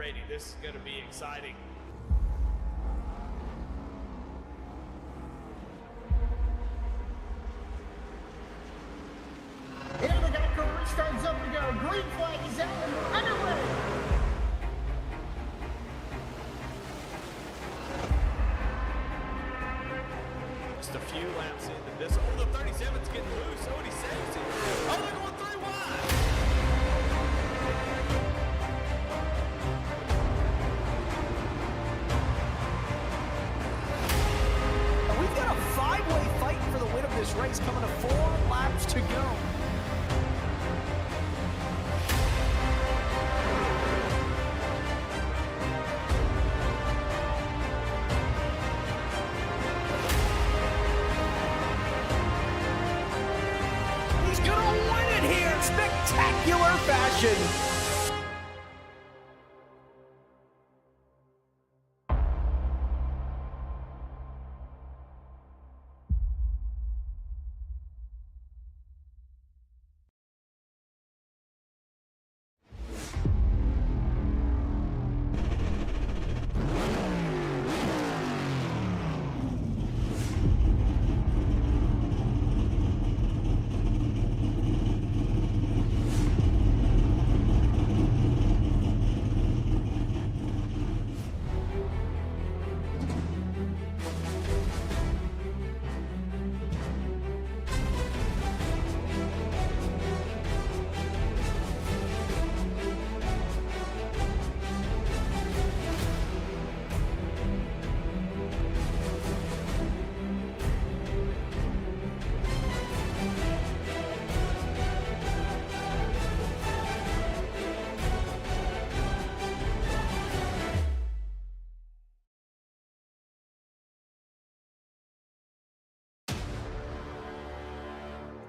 ready. This is going to be exciting. Here the ARCA restarts up to go. Green flag is out and we're underway. Just a few laps into this. Oh, the 37's getting loose. Oh, and he saves it. Oh, they're going 3 wide. We've got a 5-way fight for the win of this race coming to 4 laps to go. He's gonna win it here in spectacular fashion.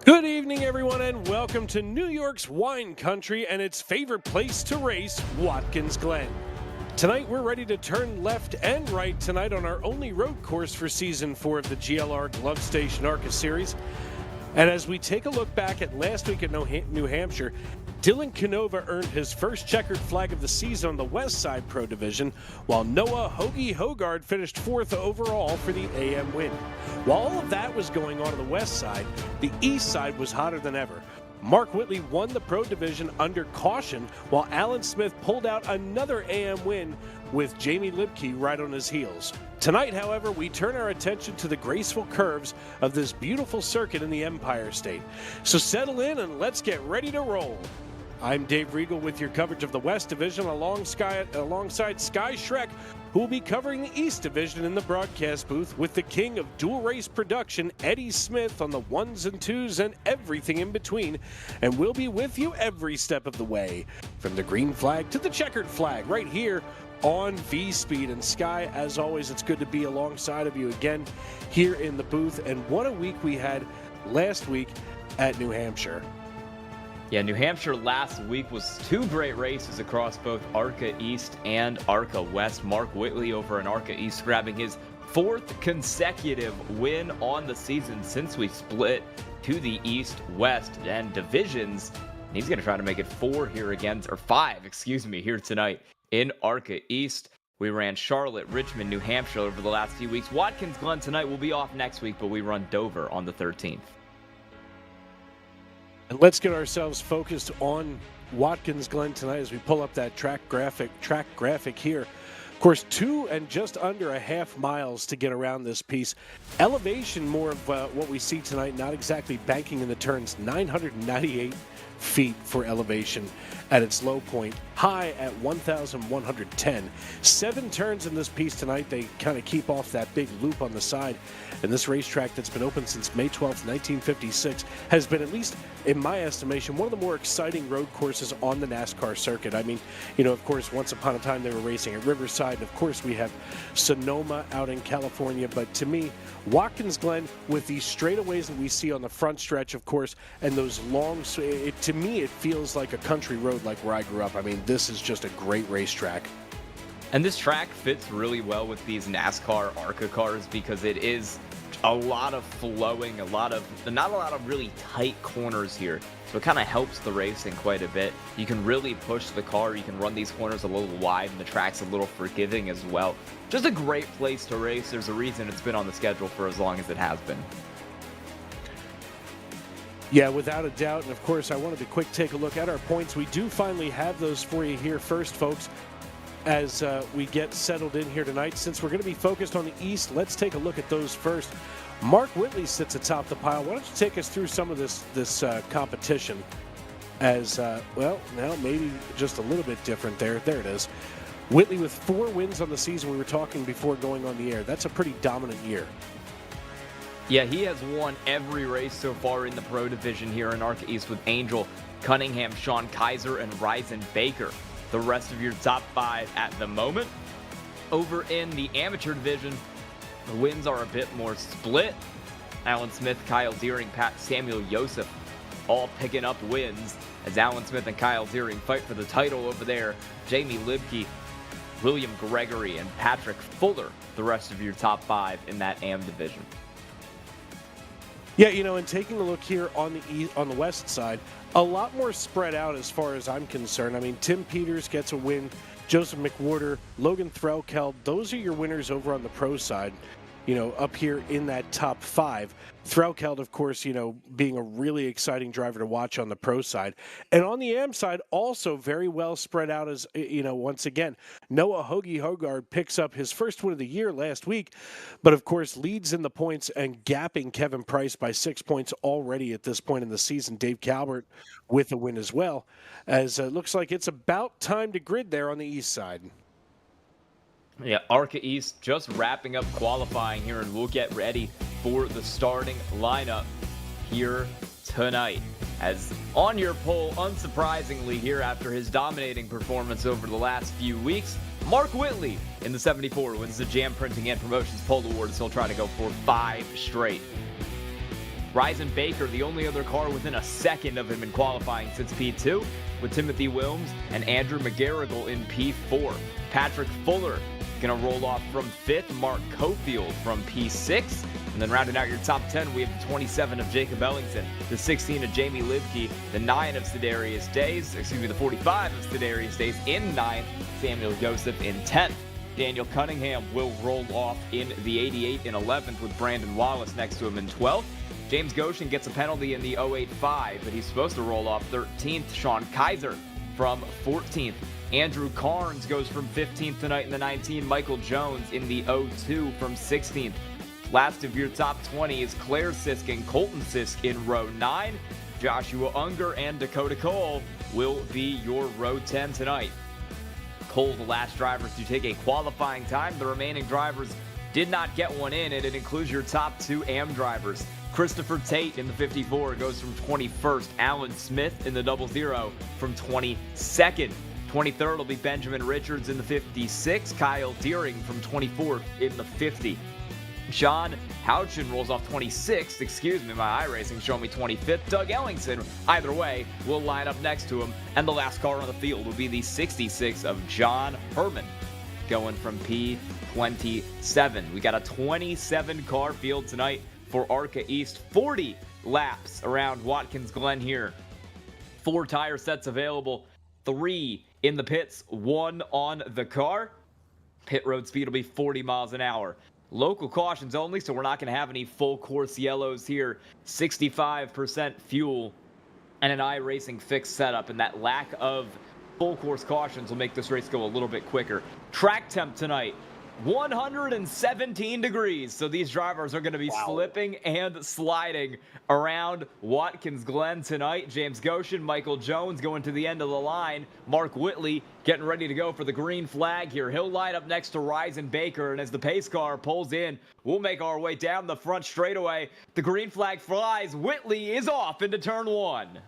Good evening, everyone, and welcome to New York's wine country and its favorite place to race, Watkins Glen. Tonight, we're ready to turn left and right tonight on our only road course for Season 4 of the GLR Glove Station ARCA Series. And as we take a look back at last week at New Hampshire, Dylan Canova earned his first checkered flag of the season on the West Side Pro Division, while Noah Hoagie Hogard finished 4th overall for the AM win. While all of that was going on the West Side, the East Side was hotter than ever. Mark Whitley won the Pro Division under caution, while Alan Smith pulled out another AM win with Jamie Libke right on his heels. Tonight, however, we turn our attention to the graceful curves of this beautiful circuit in the Empire State. So settle in and let's get ready to roll. I'm Dave Regal with your coverage of the West Division alongside Sky Shrek, who will be covering the East Division in the broadcast booth with the king of dual race production, Eddie Smith, on the 1s and 2s and everything in between. And we'll be with you every step of the way, from the green flag to the checkered flag, right here on V-Speed. And Sky, as always, it's good to be alongside of you again here in the booth. And what a week we had last week at New Hampshire. Yeah, New Hampshire last week was 2 great races across both ARCA East and ARCA West. Mark Whitley over in ARCA East grabbing his 4th consecutive win on the season since we split to the East, West, and divisions. And he's going to try to make it 4 here again, or 5, here tonight in ARCA East. We ran Charlotte, Richmond, New Hampshire over the last few weeks. Watkins Glen tonight will be off next week, but we run Dover on the 13th. And let's get ourselves focused on Watkins Glen tonight as we pull up that track graphic here. Of course, 2 and just under a half miles to get around this piece. Elevation, more of what we see tonight, not exactly banking in the turns, 998 feet for elevation at its low point, high at 1,110. 7 turns in this piece tonight. They kind of keep off that big loop on the side. And this racetrack that's been open since May 12th, 1956, has been, at least in my estimation, one of the more exciting road courses on the NASCAR circuit. I mean, you know, of course, once upon a time they were racing at Riverside. And of course, we have Sonoma out in California. But to me, Watkins Glen, with these straightaways that we see on the front stretch, of course, and those long, to me, it feels like a country road like where I grew up. I mean, this is just a great racetrack. And this track fits really well with these NASCAR ARCA cars because it is a lot of flowing, not a lot of really tight corners here. So it kind of helps the racing quite a bit. You can really push the car. You can run these corners a little wide, and the track's a little forgiving as well. Just a great place to race. There's a reason it's been on the schedule for as long as it has been. Yeah, without a doubt. And of course, I wanted to quick take a look at our points. We do finally have those for you here first, folks, as we get settled in here tonight. Since we're going to be focused on the East, let's take a look at those first. Mark Whitley sits atop the pile. Why don't you take us through some of this competition as, well, now maybe just a little bit different there. There it is. Whitley with 4 wins on the season. We were talking before going on the air. That's a pretty dominant year. Yeah, he has won every race so far in the Pro Division here in ARCA East with Angel, Cunningham, Sean Kaiser, and Ryzen Baker. The rest of your top 5 at the moment. Over in the Amateur Division, the wins are a bit more split. Alan Smith, Kyle Deering, Pat Samuel Joseph all picking up wins as Alan Smith and Kyle Deering fight for the title over there. Jamie Libke, William Gregory, and Patrick Fuller, the rest of your top 5 in that AM Division. Yeah, you know, and taking a look here on the west side, a lot more spread out as far as I'm concerned. I mean, Tim Peters gets a win, Joseph McWhorter, Logan Threlkeld, those are your winners over on the pro side, you know, up here in that top 5. Threlkeld, of course, you know, being a really exciting driver to watch on the pro side. And on the AM side, also very well spread out as, you know, once again, Noah Hoagie Hogard picks up his first win of the year last week, but of course leads in the points and gapping Kevin Price by 6 points already at this point in the season. Dave Calvert with a win as well, as it looks like it's about time to grid there on the east side. Yeah, ARCA East just wrapping up qualifying here, and we'll get ready for the starting lineup here tonight. As on your poll, unsurprisingly here after his dominating performance over the last few weeks, Mark Whitley in the 74 wins the Jam Printing and Promotions Poll Award, as he'll try to go for 5 straight. Ryzen Baker, the only other car within a second of him in qualifying since P2, with Timothy Wilms and Andrew McGarrigle in P4. Patrick Fuller going to roll off from 5th, Mark Cofield from P6. And then rounding out your top 10, we have the 27 of Jacob Ellington, the 16 of Jamie Libke, the 9 of the 45 of Sidarius Days in 9th, Samuel Joseph in 10th. Daniel Cunningham will roll off in the 88 in 11th with Brandon Wallace next to him in 12th. James Goshen gets a penalty in the 085, but he's supposed to roll off 13th. Sean Kaiser from 14th. Andrew Carnes goes from 15th tonight in the 19. Michael Jones in the 02 from 16th. Last of your top 20 is Claire Sisk and Colton Sisk in row 9. Joshua Unger and Dakota Cole will be your row 10 tonight. Cole, the last driver to take a qualifying time. The remaining drivers did not get one in, and it includes your top 2 AM drivers. Christopher Tate in the 54 goes from 21st. Alan Smith in the 00 from 22nd. 23rd will be Benjamin Richards in the 56. Kyle Deering from 24th in the 50. Sean Houchin rolls off 26th. Excuse me, my iRacing showing me 25th. Doug Ellingson, either way, will line up next to him. And the last car on the field will be the 66 of John Herman, going from P27. We got a 27-car field tonight for ARCA East. 40 laps around Watkins Glen here. 4 tire sets available. 3 in the pits, 1 on the car. Pit road speed will be 40 miles an hour. Local cautions only, so we're not going to have any full course yellows here. 65% fuel and an iRacing fixed setup, and that lack of full course cautions will make this race go a little bit quicker. Track temp tonight, 117 degrees, so these drivers are going to be slipping and sliding around Watkins Glen tonight. James Goshen, Michael Jones going to the end of the line. Mark Whitley getting ready to go for the green flag here. He'll line up next to Ryzen Baker, and as the pace car pulls in, we'll make our way down the front straightaway. The green flag flies. Whitley is off into turn 1.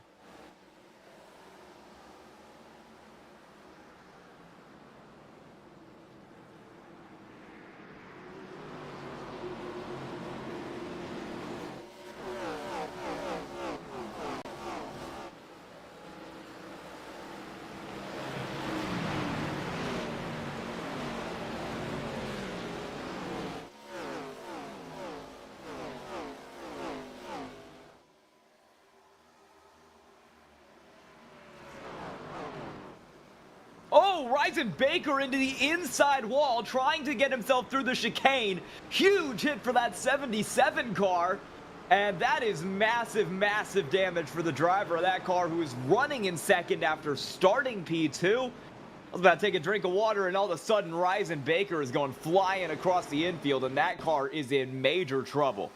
no, Ryzen Baker into the inside wall, trying to get himself through the chicane. Huge hit for that 77 car. And that is massive, massive damage for the driver of that car, who is running in second after starting P2. I was about to take a drink of water, and all of a sudden, Ryzen Baker is going flying across the infield, and that car is in major trouble.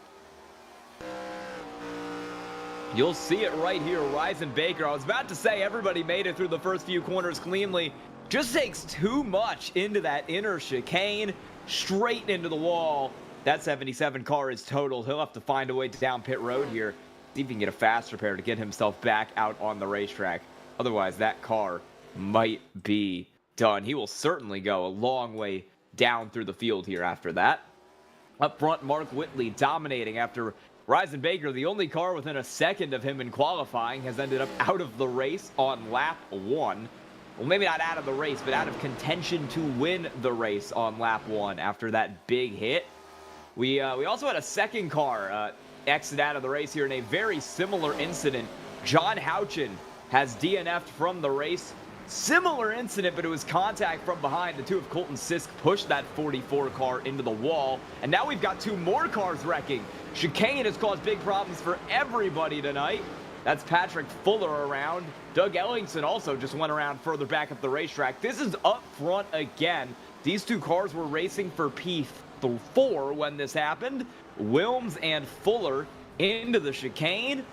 You'll see it right here, Ryzen Baker. I was about to say everybody made it through the first few corners cleanly. Just takes too much into that inner chicane, straight into the wall. That 77 car is totaled. He'll have to find a way down pit road here. See if he can get a fast repair to get himself back out on the racetrack. Otherwise, that car might be done. He will certainly go a long way down through the field here after that. Up front, Mark Whitley dominating after Ryzen Baker, the only car within a second of him in qualifying, has ended up out of the race on lap 1. Well, maybe not out of the race, but out of contention to win the race on lap 1 after that big hit. We also had a second car exit out of the race here in a very similar incident. John Houchin has DNF'd from the race. Similar incident, but it was contact from behind. The two of Colton Sisk pushed that 44 car into the wall. And now we've got two more cars wrecking. Chicane has caused big problems for everybody tonight. That's Patrick Fuller around. Doug Ellingson also just went around further back up the racetrack. This is up front again. These two cars were racing for P4 when this happened. Wilms and Fuller into the chicane.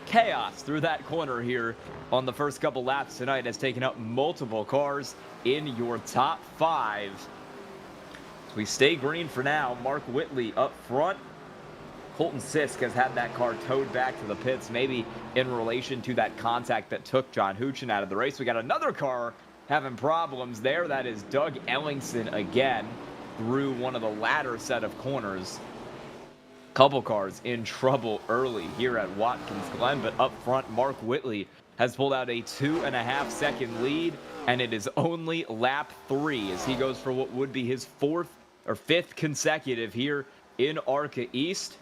Chaos through that corner here on the first couple laps tonight has taken up multiple cars in your top 5. So we stay green for now. Mark Whitley up front. Colton Sisk has had that car towed back to the pits, maybe in relation to that contact that took John Houchin out of the race. We got another car having problems there. That is Doug Ellingson again through one of the latter set of corners. Couple cars in trouble early here at Watkins Glen, but up front, Mark Whitley has pulled out a 2.5 second lead, and it is only lap 3 as he goes for what would be his 5th consecutive here in ARCA East.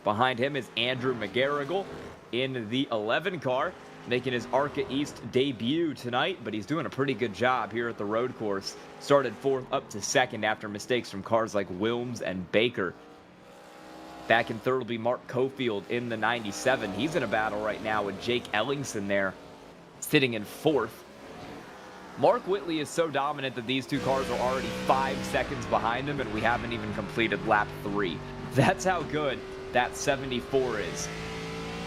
Behind him is Andrew McGarrigle in the 11 car, making his ARCA East debut tonight, but he's doing a pretty good job here at the road course. Started 4th up to 2nd after mistakes from cars like Wilms and Baker. Back in 3rd will be Mark Cofield in the 97. He's in a battle right now with Jake Ellingson there, sitting in 4th. Mark Whitley is so dominant that these two cars are already 5 seconds behind him, and we haven't even completed lap 3. That's how good that 74 is.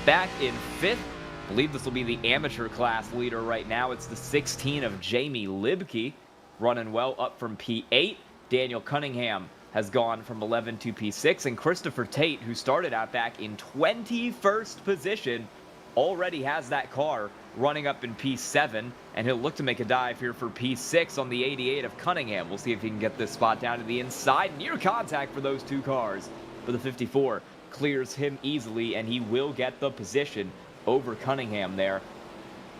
Back in 5th, I believe this will be the amateur class leader right now. It's the 16 of Jamie Libke, running well up from P8. Daniel Cunningham has gone from 11 to P6, and Christopher Tate, who started out back in 21st position, already has that car running up in P7, and he'll look to make a dive here for P6 on the 88 of Cunningham. We'll see if he can get this spot down to the inside. Near contact for those two cars, but the 54 clears him easily, and he will get the position over Cunningham there.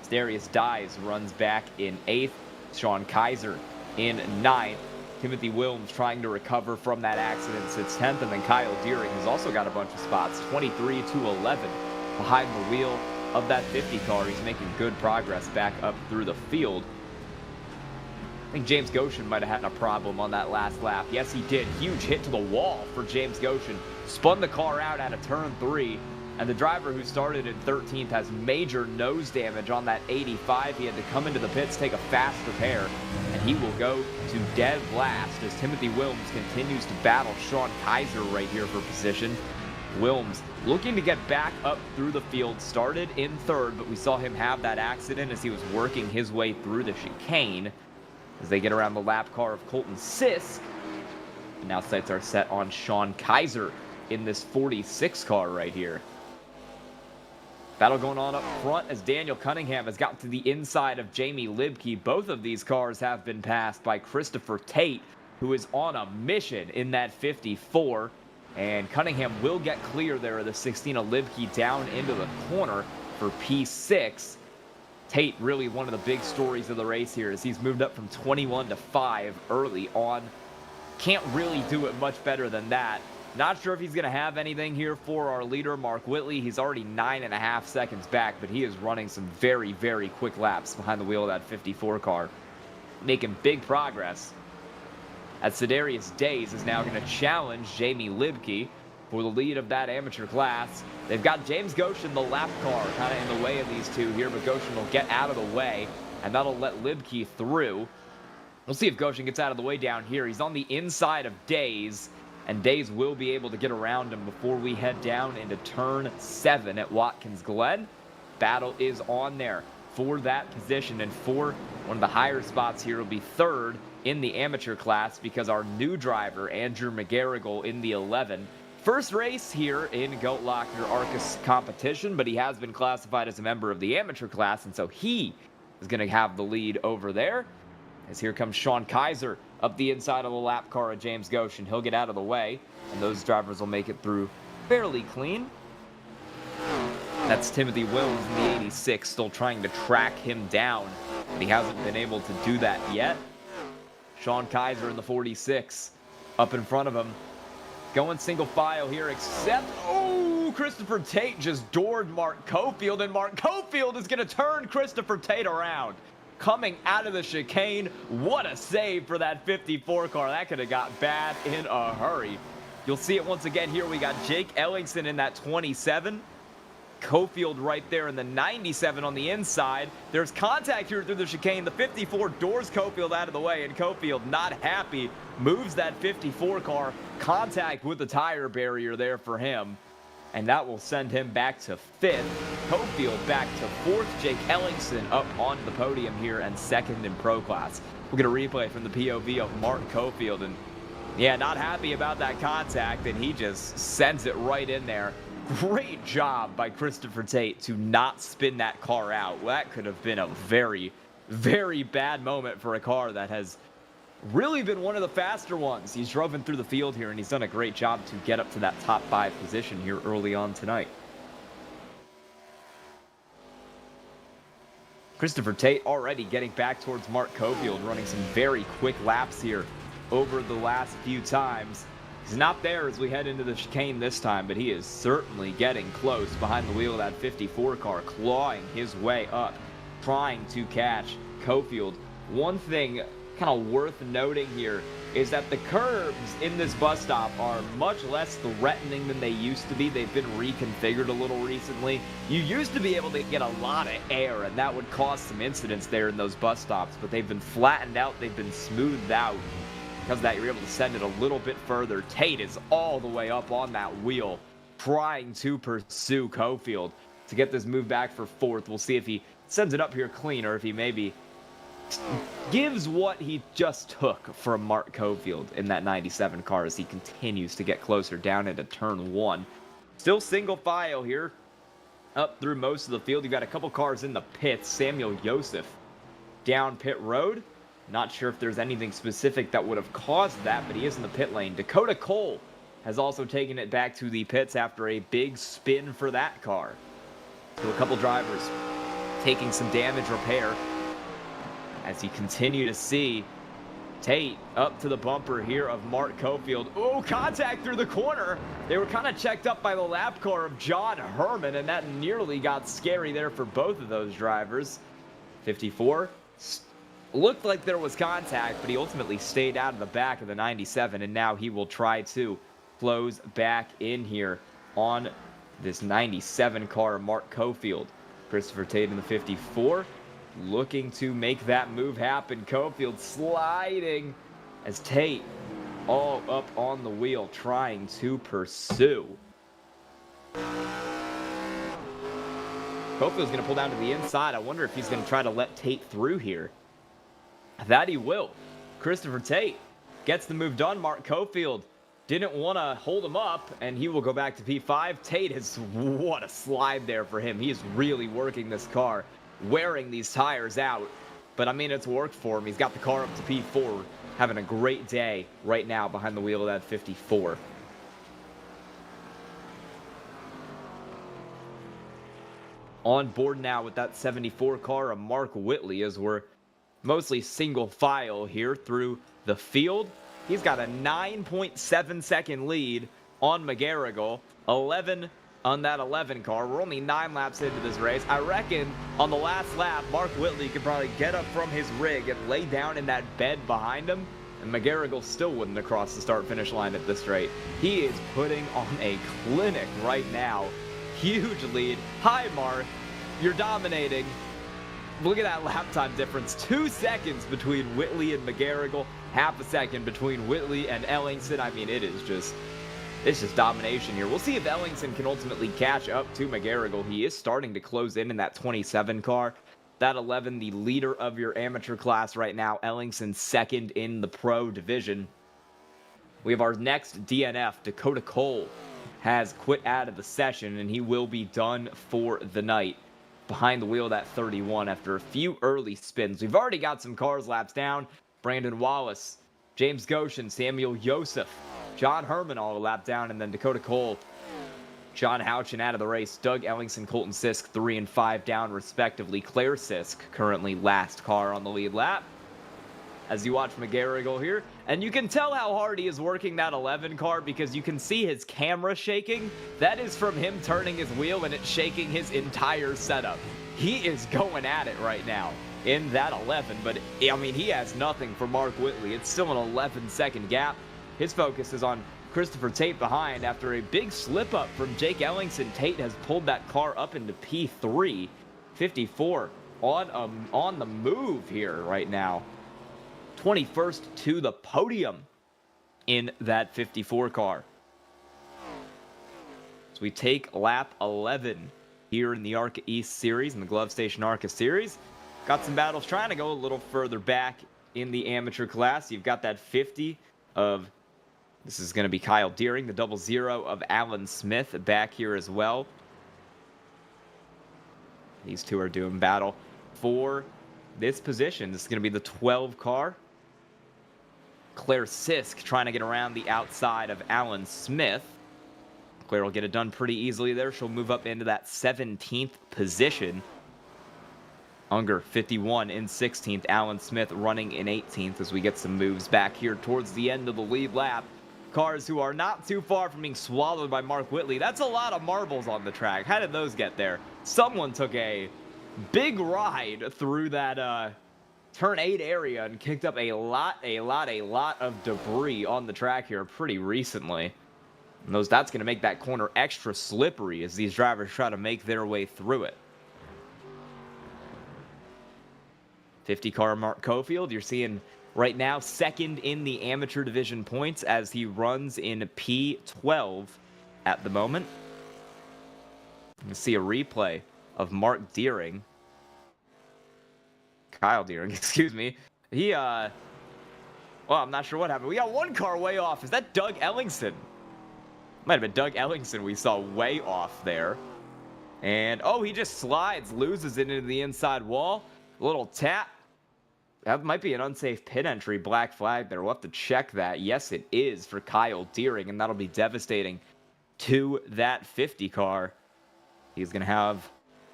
Darius Dyes runs back in 8th. Sean Kaiser in 9th. Timothy Wilms trying to recover from that accident sits 10th, and then Kyle Deering has also got a bunch of spots, 23 to 11 behind the wheel of that 50 car. He's making good progress back up through the field. I think James Goshen might have had a problem on that last lap. Yes, he did. Huge hit to the wall for James Goshen. Spun the car out at a turn 3. And the driver who started in 13th has major nose damage on that 85. He had to come into the pits, take a fast repair, and he will go to dead last as Timothy Wilms continues to battle Sean Kaiser right here for position. Wilms looking to get back up through the field, started in 3rd, but we saw him have that accident as he was working his way through the chicane as they get around the lap car of Colton Sisk. And now sights are set on Sean Kaiser in this 46 car right here. Battle going on up front as Daniel Cunningham has gotten to the inside of Jamie Libke. Both of these cars have been passed by Christopher Tate, who is on a mission in that 54. And Cunningham will get clear there of the 16 of Libke down into the corner for P6. Tate really one of the big stories of the race here as he's moved up from 21 to 5 early on. Can't really do it much better than that. Not sure if he's going to have anything here for our leader, Mark Whitley. He's already 9.5 seconds back, but he is running some very, very quick laps behind the wheel of that 54 car. making big progress. As Sedarius Days is now going to challenge Jamie Libke for the lead of that amateur class. They've got James Goshen, the lap car, kind of in the way of these two here, but Goshen will get out of the way, and that'll let Libke through. We'll see if Goshen gets out of the way down here. He's on the inside of Days, and Days will be able to get around him before we head down into turn 7 at Watkins Glen. Battle is on there for that position, and for one of the higher spots here will be third in the amateur class because our new driver, Andrew McGarrigle, in the 11. First race here in Goat Locker ARCA competition, but he has been classified as a member of the amateur class, and so he is going to have the lead over there. As here comes Sean Kaiser up the inside of the lap car of James Goshen. He'll get out of the way, and those drivers will make it through fairly clean. That's Timothy Williams in the 86, still trying to track him down, but he hasn't been able to do that yet. Sean Kaiser in the 46 up in front of him. Going single file here, except, oh, Christopher Tate just doored Mark Cofield, and Mark Cofield is going to turn Christopher Tate around. Coming out of the chicane, what a save for that 54 car. That could have got bad in a hurry. You'll see it once again here. We got Jake Ellingson in that 27. Cofield right there in the 97 on the inside. There's contact here through the chicane. The 54 doors Cofield out of the way, and Cofield not happy. Moves that 54 car. Contact with the tire barrier there for him. And that will send him back to 5th. Cofield back to 4th. Jake Ellingson up onto the podium here and 2nd in pro class. We'll get a replay from the POV of Mark Cofield. And yeah, not happy about that contact, and he just sends it right in there. Great job by Christopher Tate to not spin that car out. Well, that could have been a very, very bad moment for a car that has really been one of the faster ones. He's driven through the field here, and he's done a great job to get up to that top 5 position here early on tonight. Christopher Tate already getting back towards Mark Cofield, running some very quick laps here over the last few times. He's not there as we head into the chicane this time, but he is certainly getting close behind the wheel of that 54 car, clawing his way up, trying to catch Cofield. One thing kind of worth noting here is that the curbs in this bus stop are much less threatening than they used to be. They've been reconfigured a little recently. You used to be able to get a lot of air, and that would cause some incidents there in those bus stops, but they've been flattened out, they've been smoothed out. Because of that, you're able to send it a little bit further. Tate is all the way up on that wheel, trying to pursue Cofield to get this move back for 4th. We'll see if he sends it up here clean, or if he maybe gives what he just took from Mark Cofield in that 97 car as he continues to get closer down into turn 1. Still single file here up through most of the field. You've got a couple cars in the pits. Samuel Yosef down pit road. Not sure if there's anything specific that would have caused that, but he is in the pit lane. Dakota Cole has also taken it back to the pits after a big spin for that car. So a couple drivers taking some damage repair as you continue to see Tate up to the bumper here of Mark Cofield. Oh, contact through the corner. They were kind of checked up by the lap car of John Herman, and that nearly got scary there for both of those drivers. 54 looked like there was contact, but he ultimately stayed out of the back of the 97, and now he will try to close back in here on this 97 car, Mark Cofield. Christopher Tate in the 54, looking to make that move happen. Cofield sliding as Tate all up on the wheel, trying to pursue. Cofield's going to pull down to the inside. I wonder if he's going to try to let Tate through here. That he will. Christopher Tate gets the move done. Mark Cofield didn't want to hold him up, and he will go back to P5. Tate has, what a slide there for him. He is really working this car, wearing these tires out. But, I mean, it's worked for him. He's got the car up to P4, having a great day right now behind the wheel of that 54. On board now with that 74 car of Mark Whitley as we're mostly single file here through the field. He's got a 9.7 second lead on McGarrigle, 11 on that 11 car. We're only 9 laps into this race. I reckon on the last lap, Mark Whitley could probably get up from his rig and lay down in that bed behind him, and McGarrigle still wouldn't have crossed the start-finish line at this rate. He is putting on a clinic right now. Huge lead. Hi, Mark. You're dominating. Look at that lap time difference. 2 seconds between Whitley and McGarrigle. Half a second between Whitley and Ellingson. I mean, it's just domination here. We'll see if Ellingson can ultimately catch up to McGarrigle. He is starting to close in that 27 car. That 11, the leader of your amateur class right now. Ellingson second in the pro division. We have our next DNF. Dakota Cole has quit out of the session, and he will be done for the night. Behind the wheel, that 31 after a few early spins. We've already got some cars laps down. Brandon Wallace, James Goshen, Samuel Yosef, John Herman all a lap down, and then Dakota Cole, John Houchin out of the race. Doug Ellingson, Colton Sisk 3 and 5 down respectively. Claire Sisk currently last car on the lead lap. As you watch McGarrigle here, and you can tell how hard he is working that 11 car because you can see his camera shaking. That is from him turning his wheel and it's shaking his entire setup. He is going at it right now in that 11, but I mean, he has nothing for Mark Whitley. It's still an 11-second gap. His focus is on Christopher Tate behind after a big slip up from Jake Ellingson. Tate has pulled that car up into P3. 54 on the move here right now. 21st to the podium in that 54 car. So we take lap 11 here in the ARCA East Series, in the Glove Station ARCA Series. Got some battles trying to go a little further back in the amateur class. You've got that 50 of, this is going to be Kyle Deering, the 00 of Alan Smith back here as well. These two are doing battle for this position. This is going to be the 12 car. Claire Sisk trying to get around the outside of Alan Smith. Claire will get it done pretty easily there. She'll move up into that 17th position. Unger 51 in 16th. Alan Smith running in 18th as we get some moves back here towards the end of the lead lap. Cars who are not too far from being swallowed by Mark Whitley. That's a lot of marbles on the track. How did those get there? Someone took a big ride through that turn 8 area and kicked up a lot of debris on the track here pretty recently. And that's going to make that corner extra slippery as these drivers try to make their way through it. 50 car Mark Cofield, you're seeing right now second in the amateur division points as he runs in P12 at the moment. You can see a replay of Mark Deering. Kyle Deering, excuse me. He, well, I'm not sure what happened. We got one car way off. Is that Doug Ellingson? Might have been Doug Ellingson we saw way off there. And, oh, he just slides, loses it into the inside wall. A little tap. That might be an unsafe pit entry, black flag there. We'll have to check that. Yes, it is for Kyle Deering, and that'll be devastating to that 50 car. He's going to have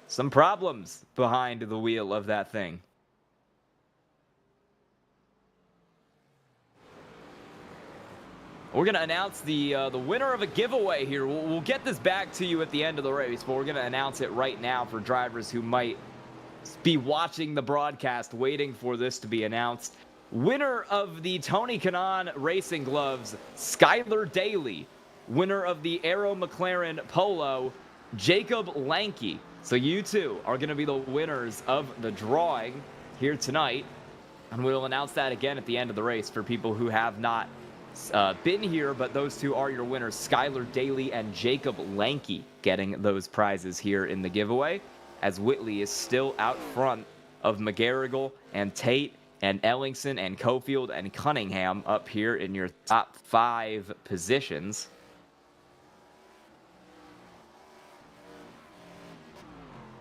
some problems behind the wheel of that thing. We're going to announce the winner of a giveaway here. We'll get this back to you at the end of the race, but we're going to announce it right now for drivers who might be watching the broadcast waiting for this to be announced. Winner of the Tony Kanaan Racing Gloves, Skylar Daly. Winner of the Aero McLaren Polo, Jacob Lanky. So you two are going to be the winners of the drawing here tonight. And we'll announce that again at the end of the race for people who have not been here, but those two are your winners, Skylar Daly and Jacob Lanky, getting those prizes here in the giveaway, as Whitley is still out front of McGarrigle and Tate and Ellingson and Cofield and Cunningham up here in your top 5 positions.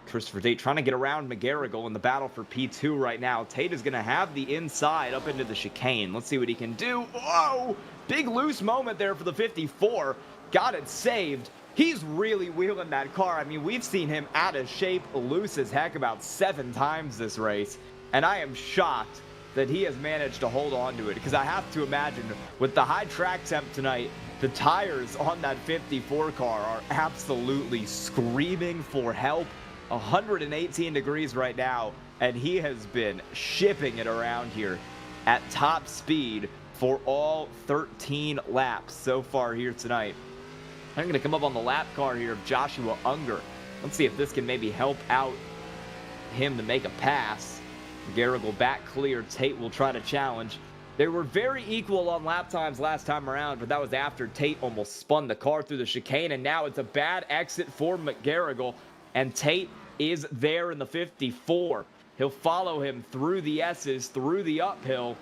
Christopher Tate trying to get around McGarrigle in the battle for P2 right now. Tate is going to have the inside up into the chicane. Let's see what he can do. Whoa! Big loose moment there for the 54. Got it saved. He's really wheeling that car. I mean, we've seen him out of shape, loose as heck about 7 times this race. And I am shocked that he has managed to hold on to it, because I have to imagine with the high track temp tonight, The tires on that 54 car are absolutely screaming for help. 118 degrees right now, and he has been shipping it around here at top speed for all 13 laps so far here tonight. I'm going to come up on the lap car here of Joshua Unger. Let's see if this can maybe help out him to make a pass. Garrigle back clear. Tate will try to challenge. They were very equal on lap times last time around, but that was after Tate almost spun the car through the chicane, and now it's a bad exit for McGarrigle, and Tate is there in the 54. He'll follow him through the S's, through the uphill.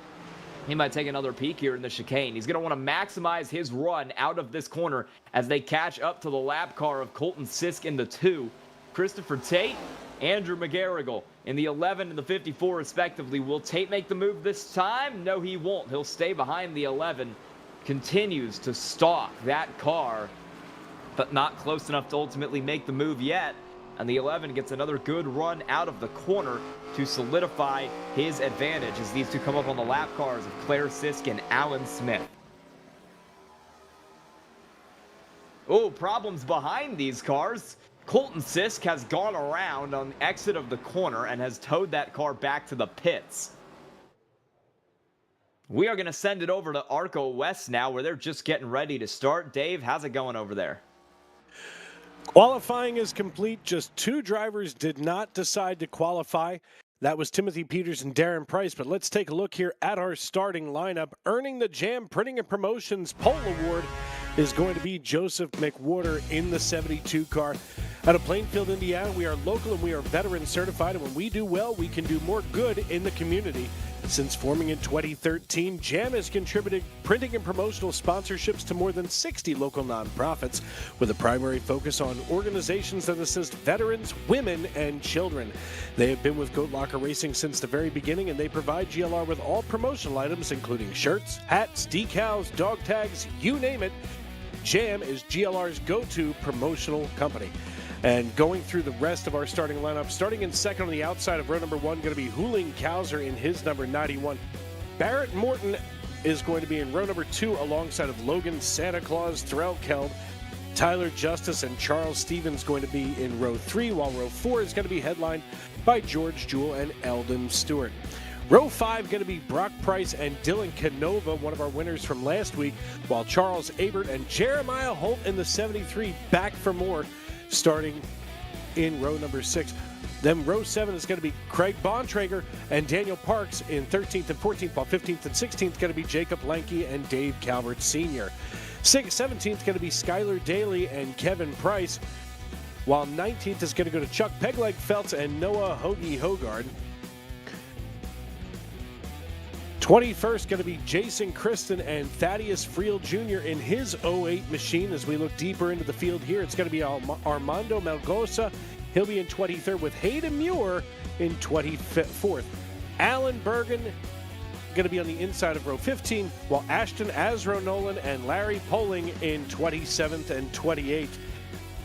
He might take another peek here in the chicane. He's going to want to maximize his run out of this corner as they catch up to the lap car of Colton Sisk in the 2. Christopher Tate, Andrew McGarrigle in the 11 and the 54 respectively. Will Tate make the move this time? No, he won't. He'll stay behind the 11. Continues to stalk that car, but not close enough to ultimately make the move yet. And the 11 gets another good run out of the corner to solidify his advantage as these two come up on the lap cars of Claire Sisk and Alan Smith. Oh, problems behind these cars. Colton Sisk has gone around on the exit of the corner and has towed that car back to the pits. We are going to send it over to ARCA West now, where they're just getting ready to start. Dave, how's it going over there? Qualifying is complete. Just 2 drivers did not decide to qualify. That was Timothy Peters and Darren Price. But let's take a look here at our starting lineup. Earning the Jam Printing and Promotions Pole Award is going to be Joseph McWhorter in the 72 car. Out of Plainfield, Indiana, we are local and we are veteran certified. And when we do well, we can do more good in the community. Since forming in 2013, Jam has contributed printing and promotional sponsorships to more than 60 local nonprofits, with a primary focus on organizations that assist veterans, women, and children. They have been with Goat Locker Racing since the very beginning, and they provide GLR with all promotional items, including shirts, hats, decals, dog tags, you name it. Jam is GLR's go-to promotional company. And going through the rest of our starting lineup, starting in second on the outside of row number 1, going to be Huling Kauser in his number 91. Barrett Morton is going to be in row number 2 alongside of Logan Santa Claus Threlkeld. Tyler Justice and Charles Stevens going to be in row 3, while row 4 is going to be headlined by George Jewell and Eldon Stewart. Row 5 going to be Brock Price and Dylan Canova, one of our winners from last week, while Charles Abert and Jeremiah Holt in the 73 back for more, starting in row number 6. Then row 7 is going to be Craig Bontrager and Daniel Parks in 13th and 14th, while 15th and 16th going to be Jacob Lanke and Dave Calvert Sr. 17th going to be Skylar Daly and Kevin Price, while 19th is going to go to Chuck Pegleg Feltz and Noah Hoagie Hogard. 21st going to be Jason Kristen and Thaddeus Friel Jr. in his 08 machine. As we look deeper into the field here, it's going to be Armando Melgosa. He'll be in 23rd with Hayden Muir in 24th. Alan Bergen going to be on the inside of row 15, while Ashton Azro Nolan and Larry Poling in 27th and 28th.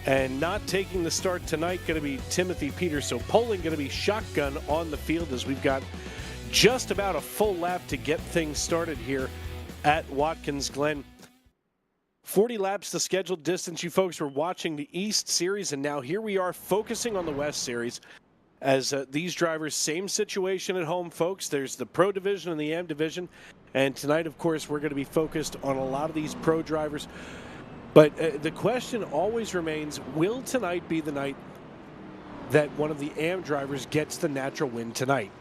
And not taking the start tonight going to be Timothy Peters. So Poling going to be shotgun on the field as we've got just about a full lap to get things started here at Watkins Glen. 40 laps the scheduled distance. You folks were watching the East Series, and now here we are focusing on the West Series. As these drivers, same situation at home, folks. There's the Pro Division and the Am Division. And tonight, of course, we're going to be focused on a lot of these Pro drivers. But the question always remains, will tonight be the night that one of the Am drivers gets the natural win tonight?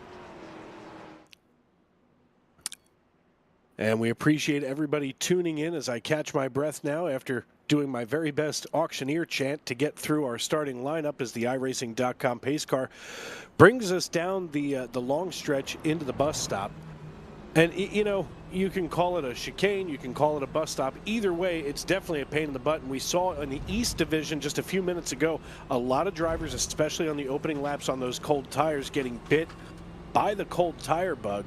And we appreciate everybody tuning in as I catch my breath now after doing my very best auctioneer chant to get through our starting lineup as the iRacing.com pace car brings us down the long stretch into the bus stop. And, you know, you can call it a chicane, you can call it a bus stop. Either way, it's definitely a pain in the butt. And we saw in the East Division just a few minutes ago, a lot of drivers, especially on the opening laps on those cold tires, getting bit by the cold tire bug.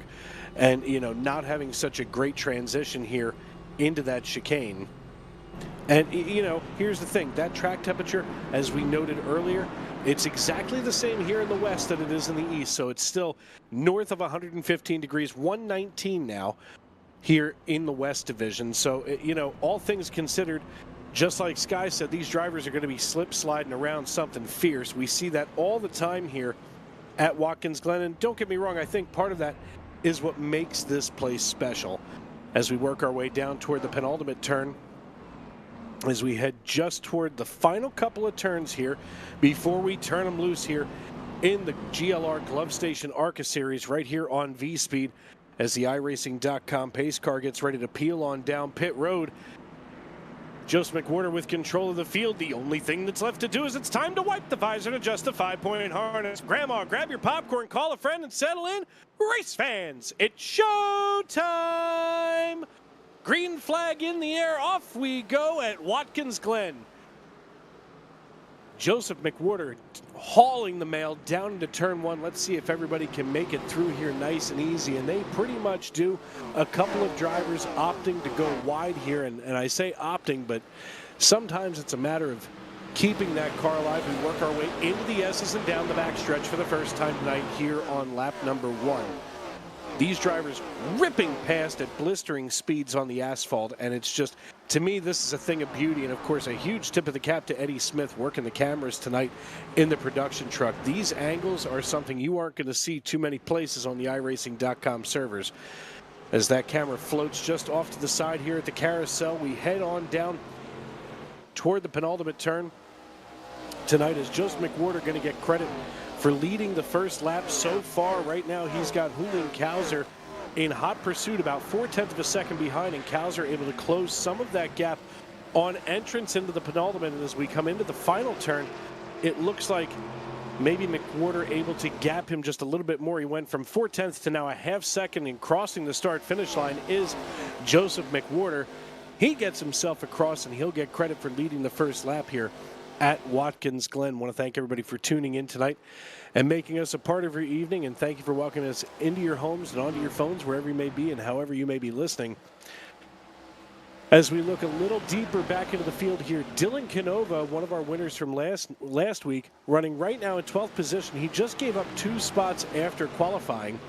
And, you know, not having such a great transition here into that chicane. And, you know, here's the thing. That track temperature, as we noted earlier, it's exactly the same here in the West that it is in the East. So it's still north of 115 degrees, 119 now here in the West Division. So, you know, all things considered, just like Sky said, these drivers are going to be slip sliding around something fierce. We see that all the time here at Watkins Glen. And don't get me wrong, I think part of that is what makes this place special. As we work our way down toward the penultimate turn, as we head just toward the final couple of turns here before we turn them loose here in the GLR Glove Station ARCA series right here on V-Speed, as the iRacing.com pace car gets ready to peel on down pit road. Joseph McWhorter with control of the field. The only thing that's left to do is it's time to wipe the visor and adjust the 5-point harness. Grandma, grab your popcorn, call a friend, and settle in. Race fans, it's show time! Green flag in the air, off we go at Watkins Glen. Joseph McWhorter hauling the mail down into turn one. Let's see if everybody can make it through here nice and easy, and they pretty much do. A couple of drivers opting to go wide here, and I say opting, but sometimes it's a matter of keeping that car alive. We work our way into the S's and down the backstretch for the first time tonight here on lap number 1. These drivers ripping past at blistering speeds on the asphalt, and it's just, to me, this is a thing of beauty. And of course, a huge tip of the cap to Eddie Smith working the cameras tonight in the production truck. These angles are something you aren't going to see too many places on the iRacing.com servers. As that camera floats just off to the side here at the carousel, we head on down toward the penultimate turn. Tonight is Joseph McWhorter going to get credit for leading the first lap so far. Right now, he's got Julian Kauser in hot pursuit, about 0.4 of a second behind, and Kauser able to close some of that gap on entrance into the penultimate. And as we come into the final turn, it looks like maybe McWhorter able to gap him just a little bit more. He went from 0.4 to now a half second, and crossing the start-finish line is Joseph McWhorter. He gets himself across, and he'll get credit for leading the first lap here at Watkins Glen. I want to thank everybody for tuning in tonight and making us a part of your evening, and thank you for welcoming us into your homes and onto your phones, wherever you may be and however you may be listening. As we look a little deeper back into the field here, Dylan Canova, one of our winners from last week, running right now in 12th position. He just gave up 2 spots after qualifying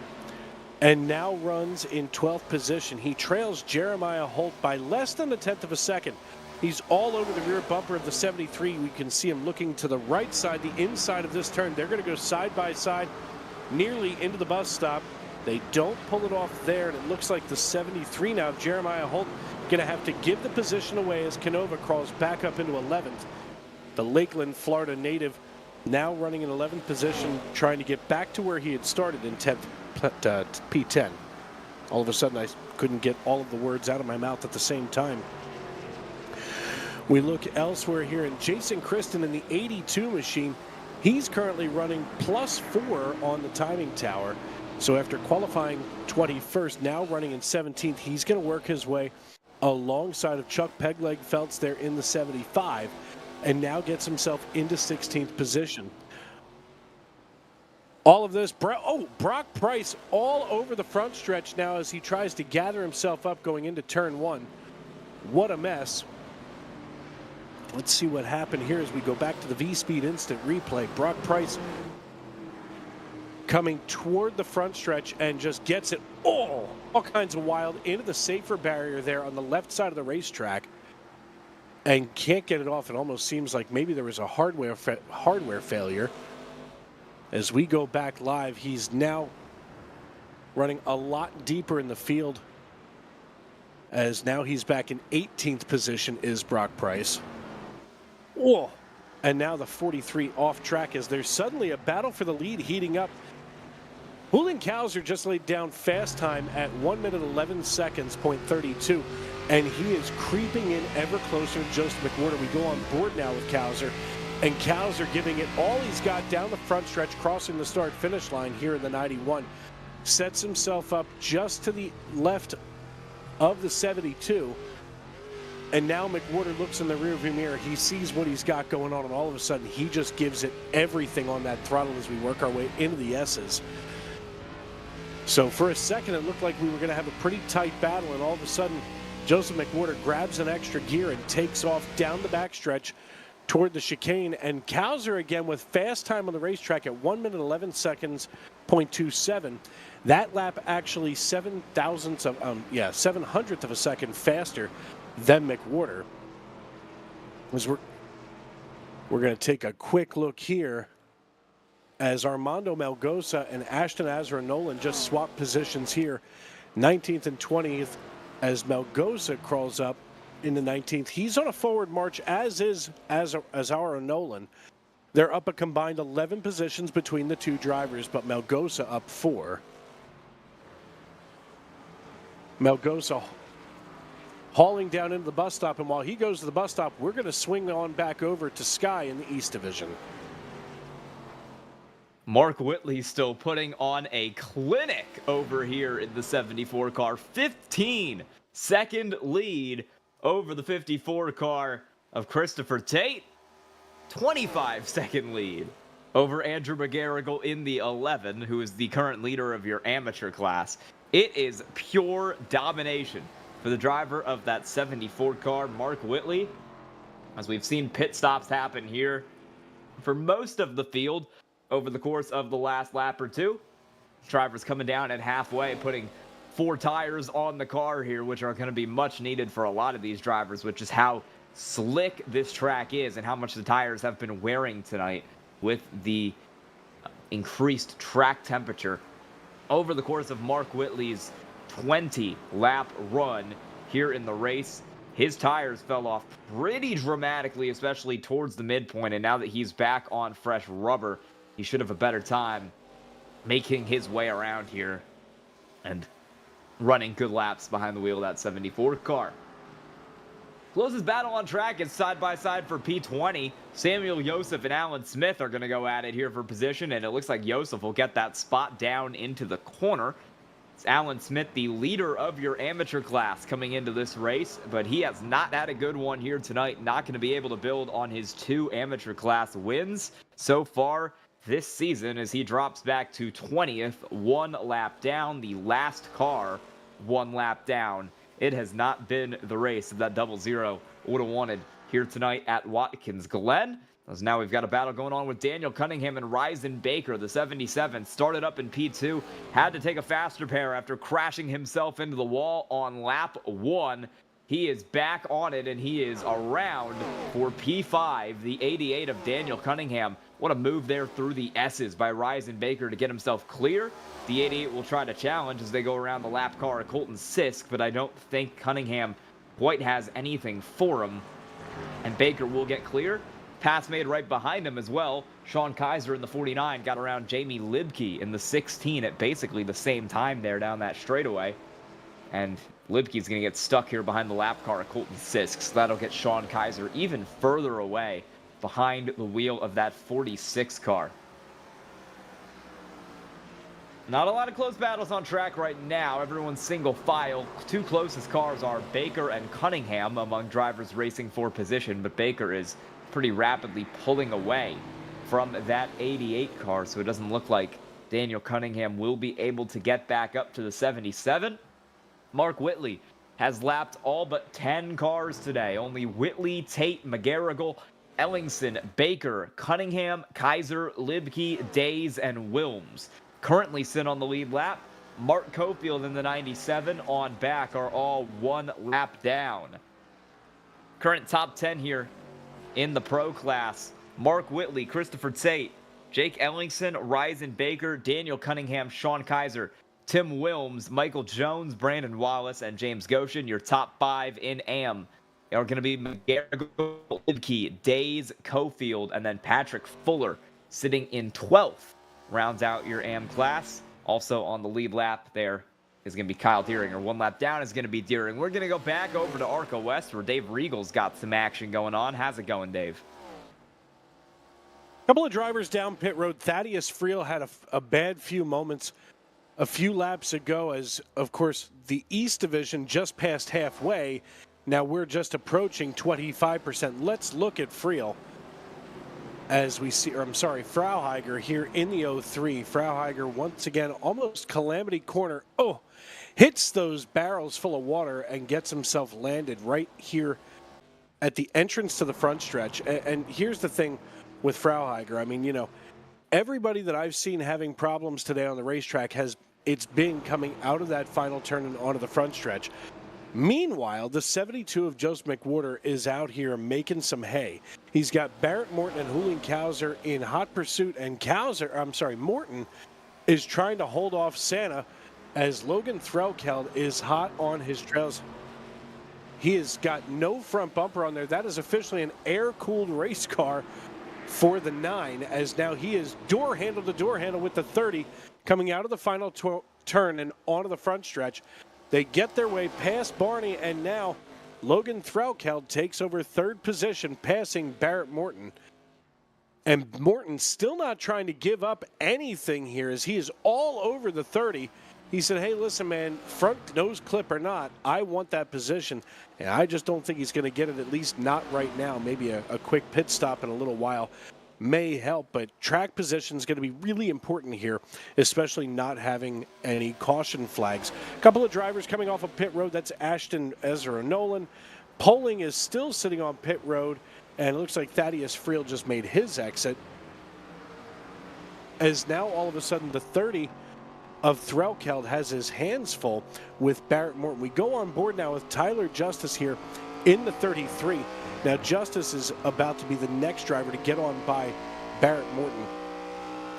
and now runs in 12th position. He trails Jeremiah Holt by less than 1/10 of a second. He's all over the rear bumper of the 73. We can see him looking to the right side, the inside of this turn. They're going to go side by side, nearly into the bus stop. They don't pull it off there, and it looks like the 73 now, Jeremiah Holt, going to have to give the position away as Canova crawls back up into 11th. The Lakeland, Florida native now running in 11th position, trying to get back to where he had started in 10th, P10. All of a sudden, I couldn't get all of the words out of my mouth at the same time. We look elsewhere here, and Jason Kristen in the 82 machine, he's currently running +4 on the timing tower. So after qualifying 21st, now running in 17th, he's going to work his way alongside of Chuck Pegleg Feltz there in the 75, and now gets himself into 16th position. All of this, Brock Price all over the front stretch now as he tries to gather himself up going into turn 1. What a mess. Let's see what happened here as we go back to the V-Speed instant replay. Brock Price coming toward the front stretch and just gets it all kinds of wild into the safer barrier there on the left side of the racetrack and can't get it off. It almost seems like maybe there was a hardware failure. As we go back live, he's now running a lot deeper in the field, as now he's back in 18th position is Brock Price. Whoa. And now the 43 off track as there's suddenly a battle for the lead heating up. Julian Kauser just laid down fast time at 1 minute 11 seconds, .32, and he is creeping in ever closer to Joseph McWhorter. We go on board now with Kauser, and Kauser giving it all he's got down the front stretch, crossing the start-finish line here in the 91. Sets himself up just to the left of the 72. And now McWhorter looks in the rearview mirror. He sees what he's got going on, and all of a sudden he just gives it everything on that throttle as we work our way into the S's. So for a second, it looked like we were going to have a pretty tight battle, and all of a sudden, Joseph McWhorter grabs an extra gear and takes off down the backstretch toward the chicane, and Kowser again with fast time on the racetrack at 1 minute 11 seconds, .27. That lap actually 700th of a second faster than McWhorter. As we're going to take a quick look here as Armando Melgoza and Ashton Azra Nolan just swap positions here, 19th and 20th, as Melgoza crawls up into 19th. He's on a forward march, as is Azra Nolan. They're up a combined 11 positions between the two drivers, but Melgoza up 4. Melgoza hauling down into the bus stop, and while he goes to the bus stop, we're going to swing on back over to Sky in the East Division. Mark Whitley still putting on a clinic over here in the 74 car. 15-second lead over the 54 car of Christopher Tate. 25-second lead over Andrew McGarrigle in the 11, who is the current leader of your amateur class. It is pure domination for the driver of that 74 car, Mark Whitley. As we've seen pit stops happen here for most of the field over the course of the last lap or two. Drivers coming down at halfway, putting 4 tires on the car here, which are going to be much needed for a lot of these drivers, which is how slick this track is and how much the tires have been wearing tonight with the increased track temperature. Over the course of Mark Whitley's 20-lap run here in the race, his tires fell off pretty dramatically, especially towards the midpoint, and now that he's back on fresh rubber, he should have a better time making his way around here and running good laps behind the wheel of that 74 car. Closest battle on track is side-by-side for P20. Samuel Joseph and Alan Smith are going to go at it here for position, and it looks like Joseph will get that spot down into the corner. It's Alan Smith, the leader of your amateur class coming into this race, but he has not had a good one here tonight. Not going to be able to build on his 2 amateur class wins so far this season as he drops back to 20th, 1 lap down. The last car, 1 lap down. It has not been the race that 00 would have wanted here tonight at Watkins Glen. As now we've got a battle going on with Daniel Cunningham and Ryzen Baker. The 77 started up in P2, had to take a faster pair after crashing himself into the wall on lap 1. He is back on it, and he is around for P5, the 88 of Daniel Cunningham. What a move there through the S's by Ryzen Baker to get himself clear. The 88 will try to challenge as they go around the lap car of Colton Sisk, but I don't think Cunningham quite has anything for him. And Baker will get clear. Pass made right behind him as well. Sean Kaiser in the 49 got around Jamie Libke in the 16 at basically the same time there down that straightaway. And Libke's going to get stuck here behind the lap car of Colton Sisk, so that'll get Sean Kaiser even further away behind the wheel of that 46 car. Not a lot of close battles on track right now. Everyone's single file. 2 closest cars are Baker and Cunningham among drivers racing for position, but Baker is pretty rapidly pulling away from that 88 car, so it doesn't look like Daniel Cunningham will be able to get back up to the 77. Mark Whitley has lapped all but 10 cars today. Only Whitley, Tate, McGarrigle, Ellingson, Baker, Cunningham, Kaiser, Libke, Days, and Wilms currently sit on the lead lap. Mark Cofield in the 97 on back are all 1 lap down. Current top 10 here in the pro class: Mark Whitley, Christopher Tate, Jake Ellingson, Ryzen Baker, Daniel Cunningham, Sean Kaiser, Tim Wilms, Michael Jones, Brandon Wallace, and James Goshen. Your top 5 in AM are going to be McGarrigle, Libke, Days, Cofield, and then Patrick Fuller sitting in 12th. Rounds out your AM class. Also on the lead lap there is going to be Kyle Deeringer. 1 lap down is going to be Deering. We're going to go back over to ARCA West where Dave Regal's got some action going on. How's it going, Dave? Couple of drivers down pit road. Thaddeus Friel had a bad few moments a few laps ago as, of course, the East Division just passed halfway. Now we're just approaching 25%. Let's look at Friel as we see, or I'm sorry, Frauheiger here in the 03. Frauheiger once again, almost calamity corner. Oh, hits those barrels full of water and gets himself landed right here at the entrance to the front stretch. And here's the thing with Frauheiger. I mean, everybody that I've seen having problems today on the racetrack it's been coming out of that final turn and onto the front stretch. Meanwhile, the 72 of Joseph McWhorter is out here making some hay. He's got Barrett Morton and Julian Kowser in hot pursuit, and Morton is trying to hold off Santa as Logan Threlkeld is hot on his trails. He has got no front bumper on there. That is officially an air-cooled race car for the 9, as now he is door handle to door handle with the 30 coming out of the final turn and onto the front stretch. They get their way past Barney, and now Logan Threlkeld takes over third position, passing Barrett Morton. And Morton still not trying to give up anything here, as he is all over the 30. He said, hey, listen, man, front nose clip or not, I want that position. And I just don't think he's going to get it, at least not right now. Maybe a quick pit stop in a little while may help, but track position is going to be really important here, especially not having any caution flags. A couple of drivers coming off of pit road. That's Ashton Ezra Nolan. Poling is still sitting on pit road, and it looks like Thaddeus Friel just made his exit. As now all of a sudden the 30 of Threlkeld has his hands full with Barrett Morton. We go on board now with Tyler Justice here in the 33. Now Justice is about to be the next driver to get on by Barrett Morton.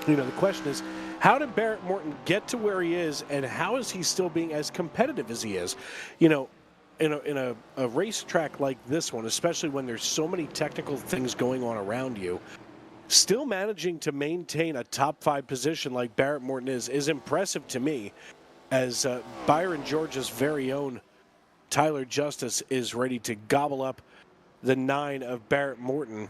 The question is, how did Barrett Morton get to where he is, and how is he still being as competitive as he is? In a racetrack like this one, especially when there's so many technical things going on around you, still managing to maintain a top 5 position like Barrett Morton is impressive to me, as Byron George's very own Tyler Justice is ready to gobble up the 9 of Barrett Morton.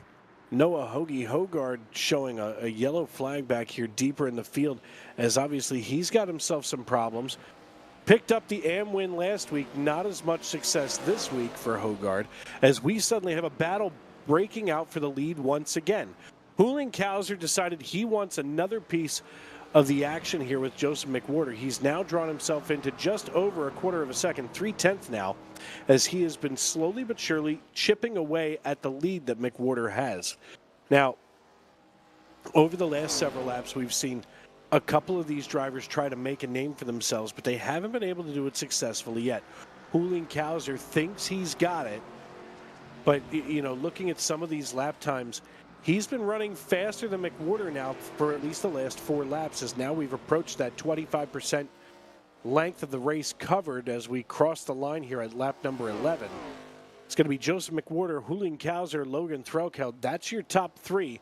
Noah Hoagie Hogard showing a yellow flag back here deeper in the field, as obviously he's got himself some problems. Picked up the AM win last week, not as much success this week for Hogard, as we suddenly have a battle breaking out for the lead once again. Julian Kowser decided he wants another piece of the action here with Joseph McWhorter. He's now drawn himself into just over a quarter of a second, 3/10 now, as he has been slowly but surely chipping away at the lead that McWhorter has. Now, over the last several laps, we've seen a couple of these drivers try to make a name for themselves, but they haven't been able to do it successfully yet. Julian Kowser thinks he's got it, but looking at some of these lap times, he's been running faster than McWhorter now for at least the last 4 laps, as now we've approached that 25% length of the race covered as we cross the line here at lap number 11. It's going to be Joseph McWhorter, Julian Kowser, Logan Threlkeld. That's your top 3.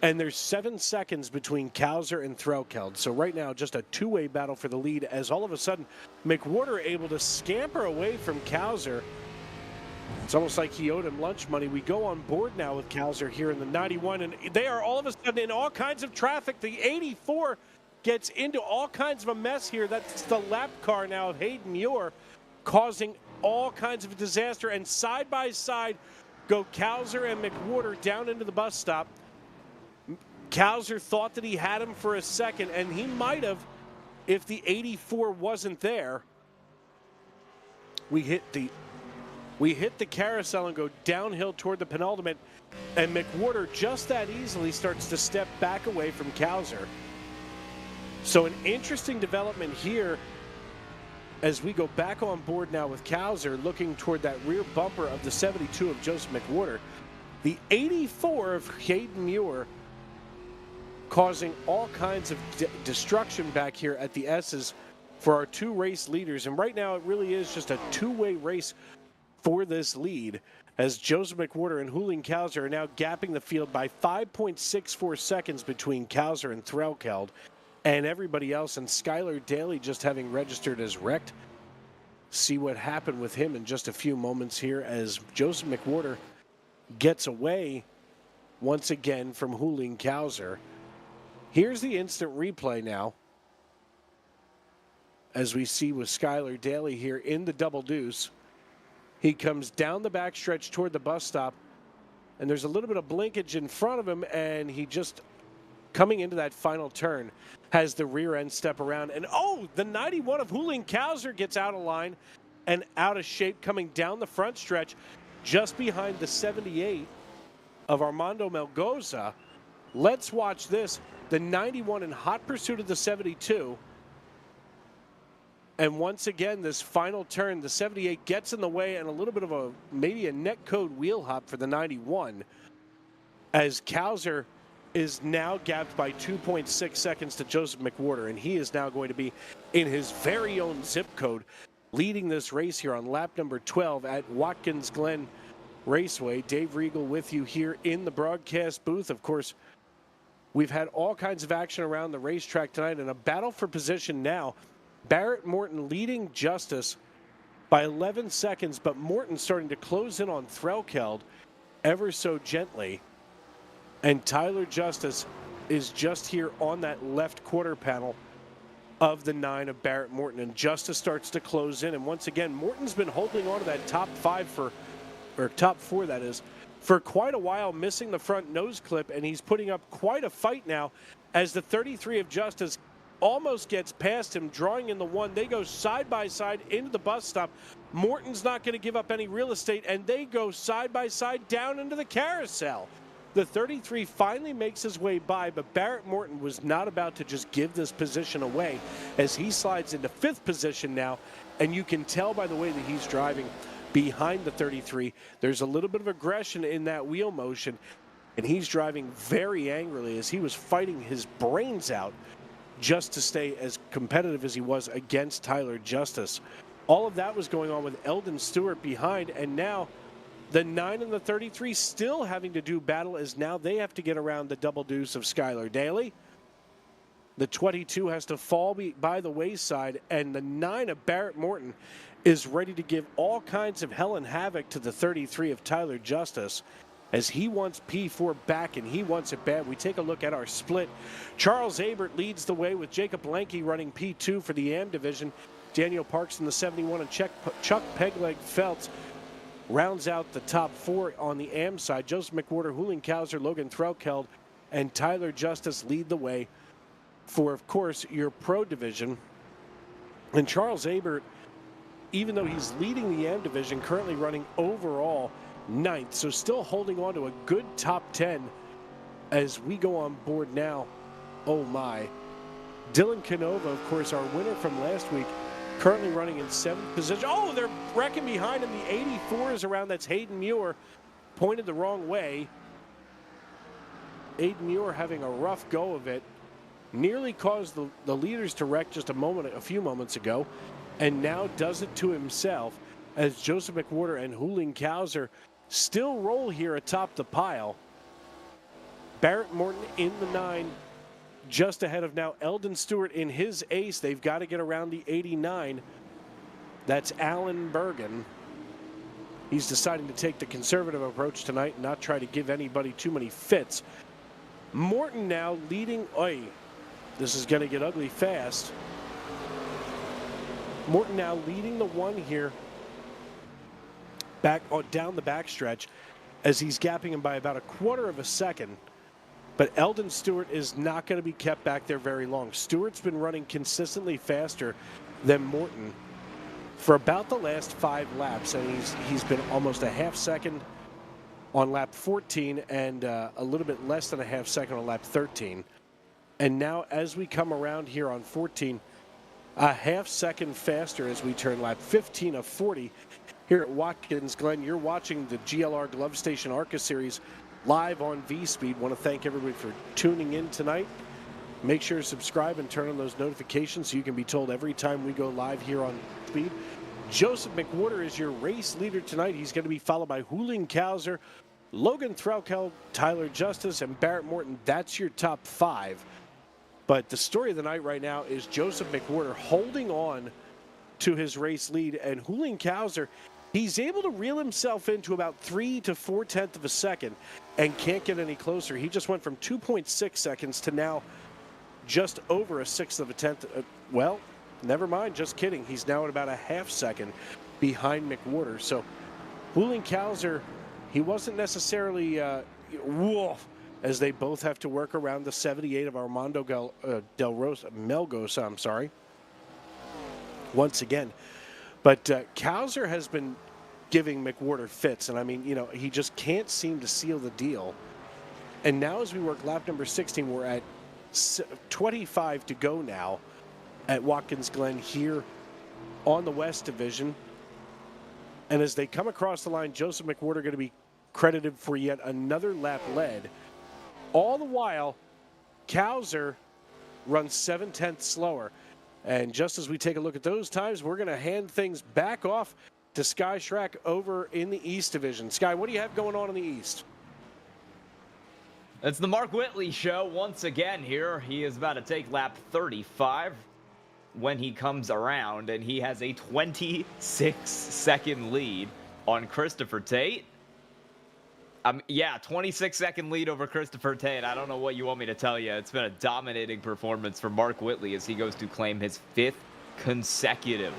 And there's 7 seconds between Kowser and Threlkeld. So right now, just a two-way battle for the lead, as all of a sudden, McWhorter able to scamper away from Kowser. It's almost like he owed him lunch money. We go on board now with Kowser here in the 91, and they are all of a sudden in all kinds of traffic. The 84 gets into all kinds of a mess here. That's the lap car now of Hayden Muir, causing all kinds of a disaster. And side by side go Kowser and McWhorter down into the bus stop. Kowser thought that he had him for a second, and he might have if the 84 wasn't there. We hit the carousel and go downhill toward the penultimate, and McWhorter just that easily starts to step back away from Kowser. So an interesting development here as we go back on board now with Kowser, looking toward that rear bumper of the 72 of Joseph McWhorter. The 84 of Hayden Muir causing all kinds of destruction back here at the S's for our 2 race leaders. And right now it really is just a two-way race for this lead, as Joseph McWhorter and Julian Kowser are now gapping the field by 5.64 seconds between Kowser and Threlkeld and everybody else, and Skylar Daly just having registered as wrecked. See what happened with him in just a few moments here, as Joseph McWhorter gets away once again from Julian Kowser. Here's the instant replay now, as we see with Skylar Daly here in the double deuce. He comes down the backstretch toward the bus stop, and there's a little bit of blinkage in front of him, and he just, coming into that final turn, has the rear end step around. And the 91 of Julian Kowser gets out of line and out of shape coming down the front stretch. just behind the 78 of Armando Melgoza. Let's watch this. The 91 in hot pursuit of the 72. And once again, this final turn, the 78 gets in the way, and a little bit of maybe a net code wheel hop for the 91, as Cowser is now gapped by 2.6 seconds to Joseph McWhorter, and he is now going to be in his very own zip code, leading this race here on lap number 12 at Watkins Glen Raceway. Dave Regal with you here in the broadcast booth. Of course, we've had all kinds of action around the racetrack tonight, and a battle for position now. Barrett Morton leading Justice by 11 seconds, but Morton starting to close in on Threlkeld ever so gently. And Tyler Justice is just here on that left quarter panel of the 9 of Barrett Morton. And Justice starts to close in. And once again, Morton's been holding on to that top 5 or top 4 that is, for quite a while, missing the front nose clip. And he's putting up quite a fight now as the 33 of Justice almost gets past him, drawing in the 1. They go side by side into the bus stop. Morton's not going to give up any real estate, and they go side by side down into the carousel. The 33 finally makes his way by, but Barrett Morton was not about to just give this position away as he slides into 5th position now, and you can tell by the way that he's driving behind the 33. There's a little bit of aggression in that wheel motion, and he's driving very angrily as he was fighting his brains out just to stay as competitive as he was against Tyler Justice. All of that was going on with Eldon Stewart behind, and now the 9 and the 33 still having to do battle as now they have to get around the double deuce of Skylar Daly. The 22 has to fall by the wayside, and the 9 of Barrett Morton is ready to give all kinds of hell and havoc to the 33 of Tyler Justice, as he wants P4 back, and he wants it bad. We take a look at our split. Charles Abert leads the way with Jacob Lenke running P2 for the AM division. Daniel Parks in the 71 and Chuck Pegleg Feltz rounds out the top 4 on the AM side. Joseph McWhorter, Julian Cowser, Logan Threlkeld, and Tyler Justice lead the way for, of course, your pro division. And Charles Abert, even though he's leading the AM division, currently running overall 9th, so still holding on to a good top 10 as we go on board now. Oh my. Dylan Canova, of course, our winner from last week, currently running in 7th position. Oh, they're wrecking behind him. The 84 is around. That's Hayden Muir, pointed the wrong way. Hayden Muir having a rough go of it. Nearly caused the leaders to wreck just a few moments ago, and now does it to himself as Joseph McWhorter and Julian Cowser still roll here atop the pile. Barrett Morton in the 9, just ahead of now Eldon Stewart in his ace. They've got to get around the 89. That's Alan Bergen. He's deciding to take the conservative approach tonight and not try to give anybody too many fits. Morton now leading. Oy, this is going to get ugly fast. Morton now leading the 1 here. Back down the backstretch as he's gapping him by about 1/4 of a second. But Eldon Stewart is not going to be kept back there very long. Stewart's been running consistently faster than Morton for about the last 5 laps, and he's been almost a half second on lap 14 and a little bit less than a half second on lap 13. And now as we come around here on 14, a half second faster as we turn lap 15 of 40. Here at Watkins Glen, you're watching the GLR Glove Station ARCA Series live on V-Speed. Want to thank everybody for tuning in tonight. Make sure to subscribe and turn on those notifications so you can be told every time we go live here on Speed. Joseph McWhorter is your race leader tonight. He's going to be followed by Julian Cowser, Logan Threlkeld, Tyler Justice, and Barrett Morton. That's your top 5. But the story of the night right now is Joseph McWhorter holding on to his race lead, and Julian Cowser, he's able to reel himself into about 3 to 4/10 of a second and can't get any closer. He just went from 2.6 seconds to now just over a 1/6 of a tenth. Well, never mind, just kidding. He's now at about a half second behind McWhorter. So Julian Cowser, he wasn't necessarily as they both have to work around the 78 of Armando Melgoza, I'm sorry, once again. But Cowser has been giving McWhorter fits. And I mean, you know, he just can't seem to seal the deal. And now as we work lap number 16, we're at 25 to go now at Watkins Glen here on the West Division. And as they come across the line, Joseph McWhorter going to be credited for yet another lap led. All the while, Kowser runs 7/10 slower. And just as we take a look at those times, we're going to hand things back off to Sky Schrack over in the East Division. Sky, what do you have going on in the East? It's the Mark Whitley show once again here. He is about to take lap 35 when he comes around, and he has a 26-second lead on Christopher Tate. 26-second lead over Christopher Tate. I don't know what you want me to tell you. It's been a dominating performance for Mark Whitley as he goes to claim his 5th consecutive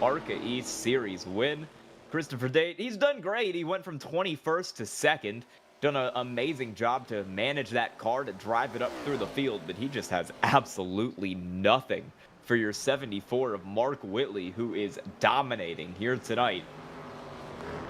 ARCA East Series win. Christopher Tate, he's done great. He went from 21st to 2nd. Done an amazing job to manage that car, to drive it up through the field, but he just has absolutely nothing for your 74 of Mark Whitley, who is dominating here tonight.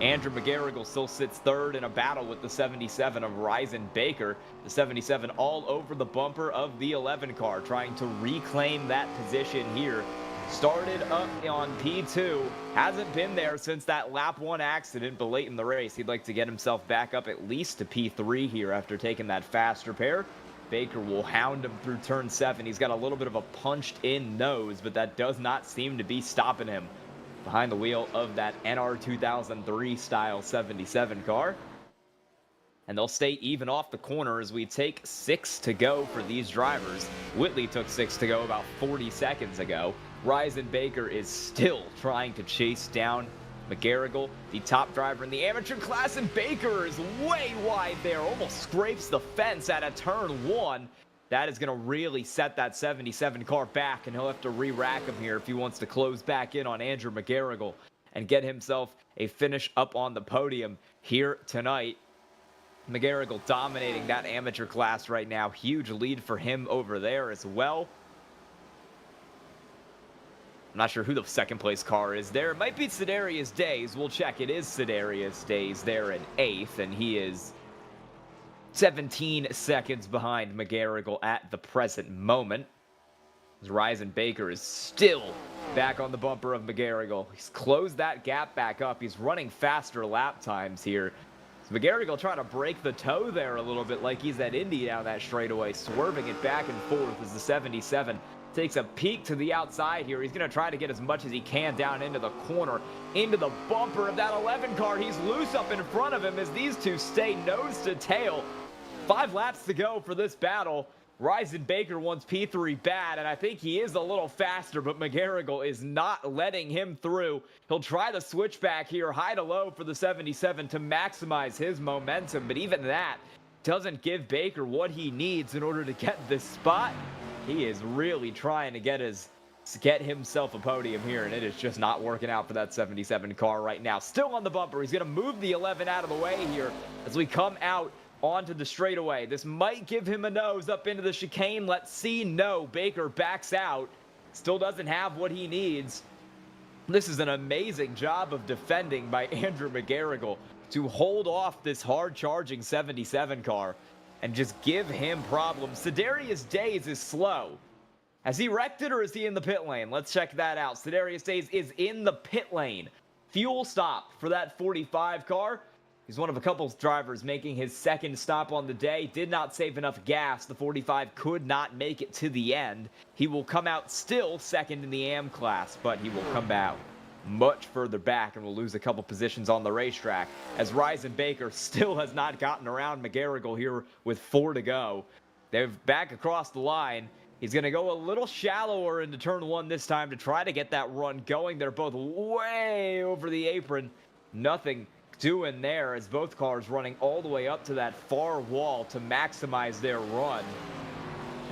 Andrew McGarrigle still sits 3rd in a battle with the 77 of Ryzen Baker. The 77 all over the bumper of the 11 car, trying to reclaim that position here. Started up on P2, hasn't been there since that lap 1 accident, but late in the race, he'd like to get himself back up at least to P3 here after taking that faster pair. Baker will hound him through turn 7. He's got a little bit of a punched-in nose, but that does not seem to be stopping him behind the wheel of that NR 2003 style 77 car. And they'll stay even off the corner as we take 6 to go for these drivers. Whitley took 6 to go about 40 seconds ago. Ryzen Baker is still trying to chase down McGarrigle, the top driver in the amateur class, and Baker is way wide there, almost scrapes the fence at a turn 1. That is going to really set that 77 car back, and he'll have to re-rack him here if he wants to close back in on Andrew McGarrigle and get himself a finish up on the podium here tonight. McGarrigle dominating that amateur class right now. Huge lead for him over there as well. I'm not sure who the second place car is there. It might be Sedarius Days. We'll check. It is Sedarius Days there in 8th, and he is 17 seconds behind McGarrigle at the present moment. As Ryzen Baker is still back on the bumper of McGarrigle. He's closed that gap back up. He's running faster lap times here. So McGarrigle trying to break the toe there a little bit like he's at Indy down that straightaway, swerving it back and forth as the 77 takes a peek to the outside here. He's going to try to get as much as he can down into the corner, into the bumper of that 11 car. He's loose up in front of him as these two stay nose to tail. 5 laps to go for this battle. Ryzen Baker wants P3 bad, and I think he is a little faster, but McGarrigle is not letting him through. He'll try the switchback here, high to low for the 77 to maximize his momentum, but even that doesn't give Baker what he needs in order to get this spot. He is really trying to get himself a podium here, and it is just not working out for that 77 car right now. Still on the bumper. He's going to move the 11 out of the way here as we come out onto the straightaway. This might give him a nose up into the chicane. Let's see. No, Baker backs out. Still doesn't have what he needs. This is an amazing job of defending by Andrew McGarrigle to hold off this hard-charging 77 car and just give him problems. Sedarius Days is slow. Has he wrecked it, or is he in the pit lane? Let's check that out. Sedarius Days is in the pit lane. Fuel stop for that 45 car. He's one of a couple drivers making his second stop on the day. Did not save enough gas. The 45 could not make it to the end. He will come out still second in the AM class, but he will come out much further back and will lose a couple positions on the racetrack, as Ryzen Baker still has not gotten around McGarrigle here with 4 to go. They're back across the line. He's going to go a little shallower into turn 1 this time to try to get that run going. They're both way over the apron. Nothing doing there as both cars running all the way up to that far wall to maximize their run.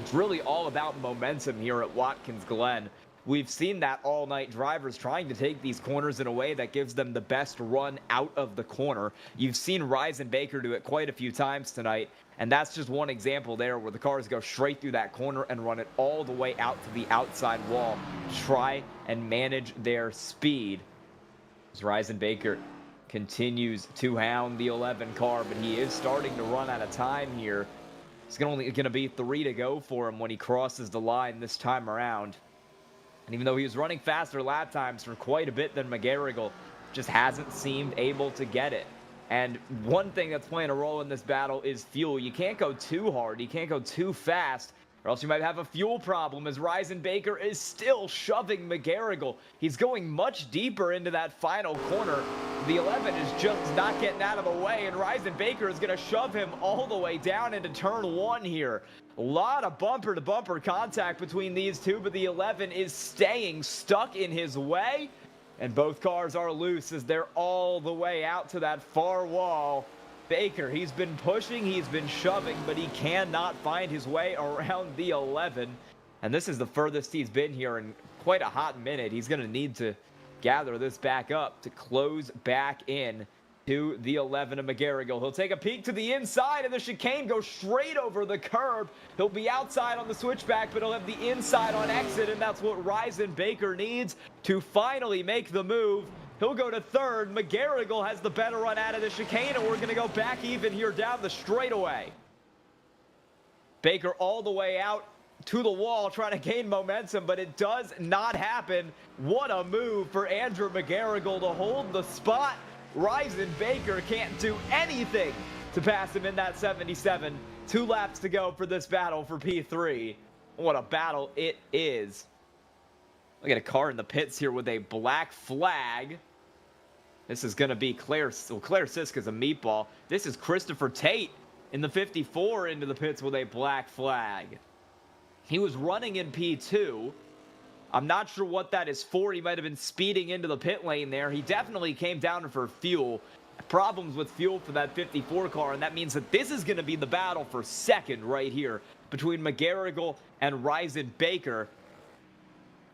It's really all about momentum here at Watkins Glen. We've seen that all night. Drivers trying to take these corners in a way that gives them the best run out of the corner. You've seen Ryzen Baker do it quite a few times tonight, and that's just one example there where the cars go straight through that corner and run it all the way out to the outside wall. Try and manage their speed. As Ryzen Baker continues to hound the 11 car, but he is starting to run out of time here. It's only going to be 3 to go for him when he crosses the line this time around. And even though he was running faster lap times for quite a bit than McGarrigle, just hasn't seemed able to get it. And one thing that's playing a role in this battle is fuel. You can't go too hard, you can't go too fast, or else you might have a fuel problem, as Ryzen Baker is still shoving McGarrigle. He's going much deeper into that final corner. The 11 is just not getting out of the way, and Ryzen Baker is going to shove him all the way down into turn 1 here. A lot of bumper-to-bumper contact between these two, but the 11 is staying stuck in his way. And both cars are loose as they're all the way out to that far wall. Baker, he's been pushing, he's been shoving, but he cannot find his way around the 11. And this is the furthest he's been here in quite a hot minute. He's going to need to gather this back up to close back in to the 11 of McGarrigle. He'll take a peek to the inside, and the chicane goes straight over the curb. He'll be outside on the switchback, but he'll have the inside on exit, and that's what Ryzen Baker needs to finally make the move. He'll go to third. McGarrigle has the better run out of the chicane, and we're going to go back even here down the straightaway. Baker all the way out to the wall trying to gain momentum, but it does not happen. What a move for Andrew McGarrigle to hold the spot. Ryzen Baker can't do anything to pass him in that 77. 2 laps to go for this battle for P3. What a battle it is. Look at a car in the pits here with a black flag. This is going to be Claire Siska's a meatball. This is Christopher Tate in the 54 into the pits with a black flag. He was running in P2. I'm not sure what that is for. He might have been speeding into the pit lane there. He definitely came down for fuel. Problems with fuel for that 54 car, and that means that this is going to be the battle for second right here between McGarrigle and Ryzen Baker.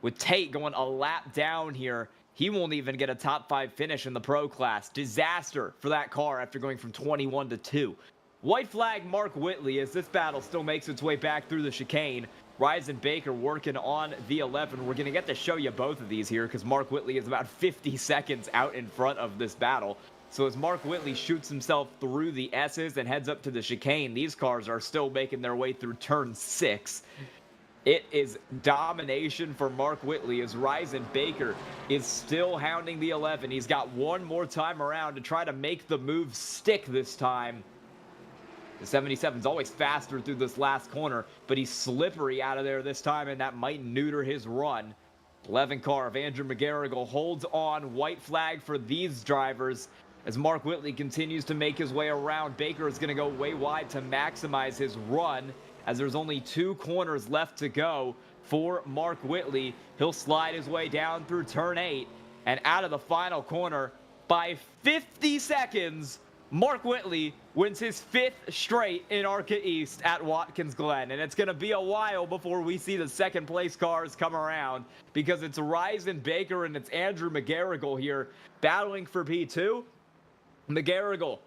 With Tate going a lap down here, he won't even get a top 5 finish in the pro class. Disaster for that car after going from 21 to 2. White flag Mark Whitley as this battle still makes its way back through the chicane. Ryzen Baker working on the 11. We're going to get to show you both of these here because Mark Whitley is about 50 seconds out in front of this battle. So as Mark Whitley shoots himself through the S's and heads up to the chicane, these cars are still making their way through turn 6. It is domination for Mark Whitley as Ryzen Baker is still hounding the 11. He's got one more time around to try to make the move stick this time. The 77's always faster through this last corner, but he's slippery out of there this time, and that might neuter his run. 11 car of Andrew McGarrigle holds on. White flag for these drivers as Mark Whitley continues to make his way around. Baker is going to go way wide to maximize his run as there's only 2 corners left to go for Mark Whitley. He'll slide his way down through turn 8 and out of the final corner by 50 seconds. Mark Whitley wins his 5th straight in ARCA East at Watkins Glen. And it's going to be a while before we see the second place cars come around because it's Ryzen Baker and it's Andrew McGarrigle here battling for P2. McGarrigle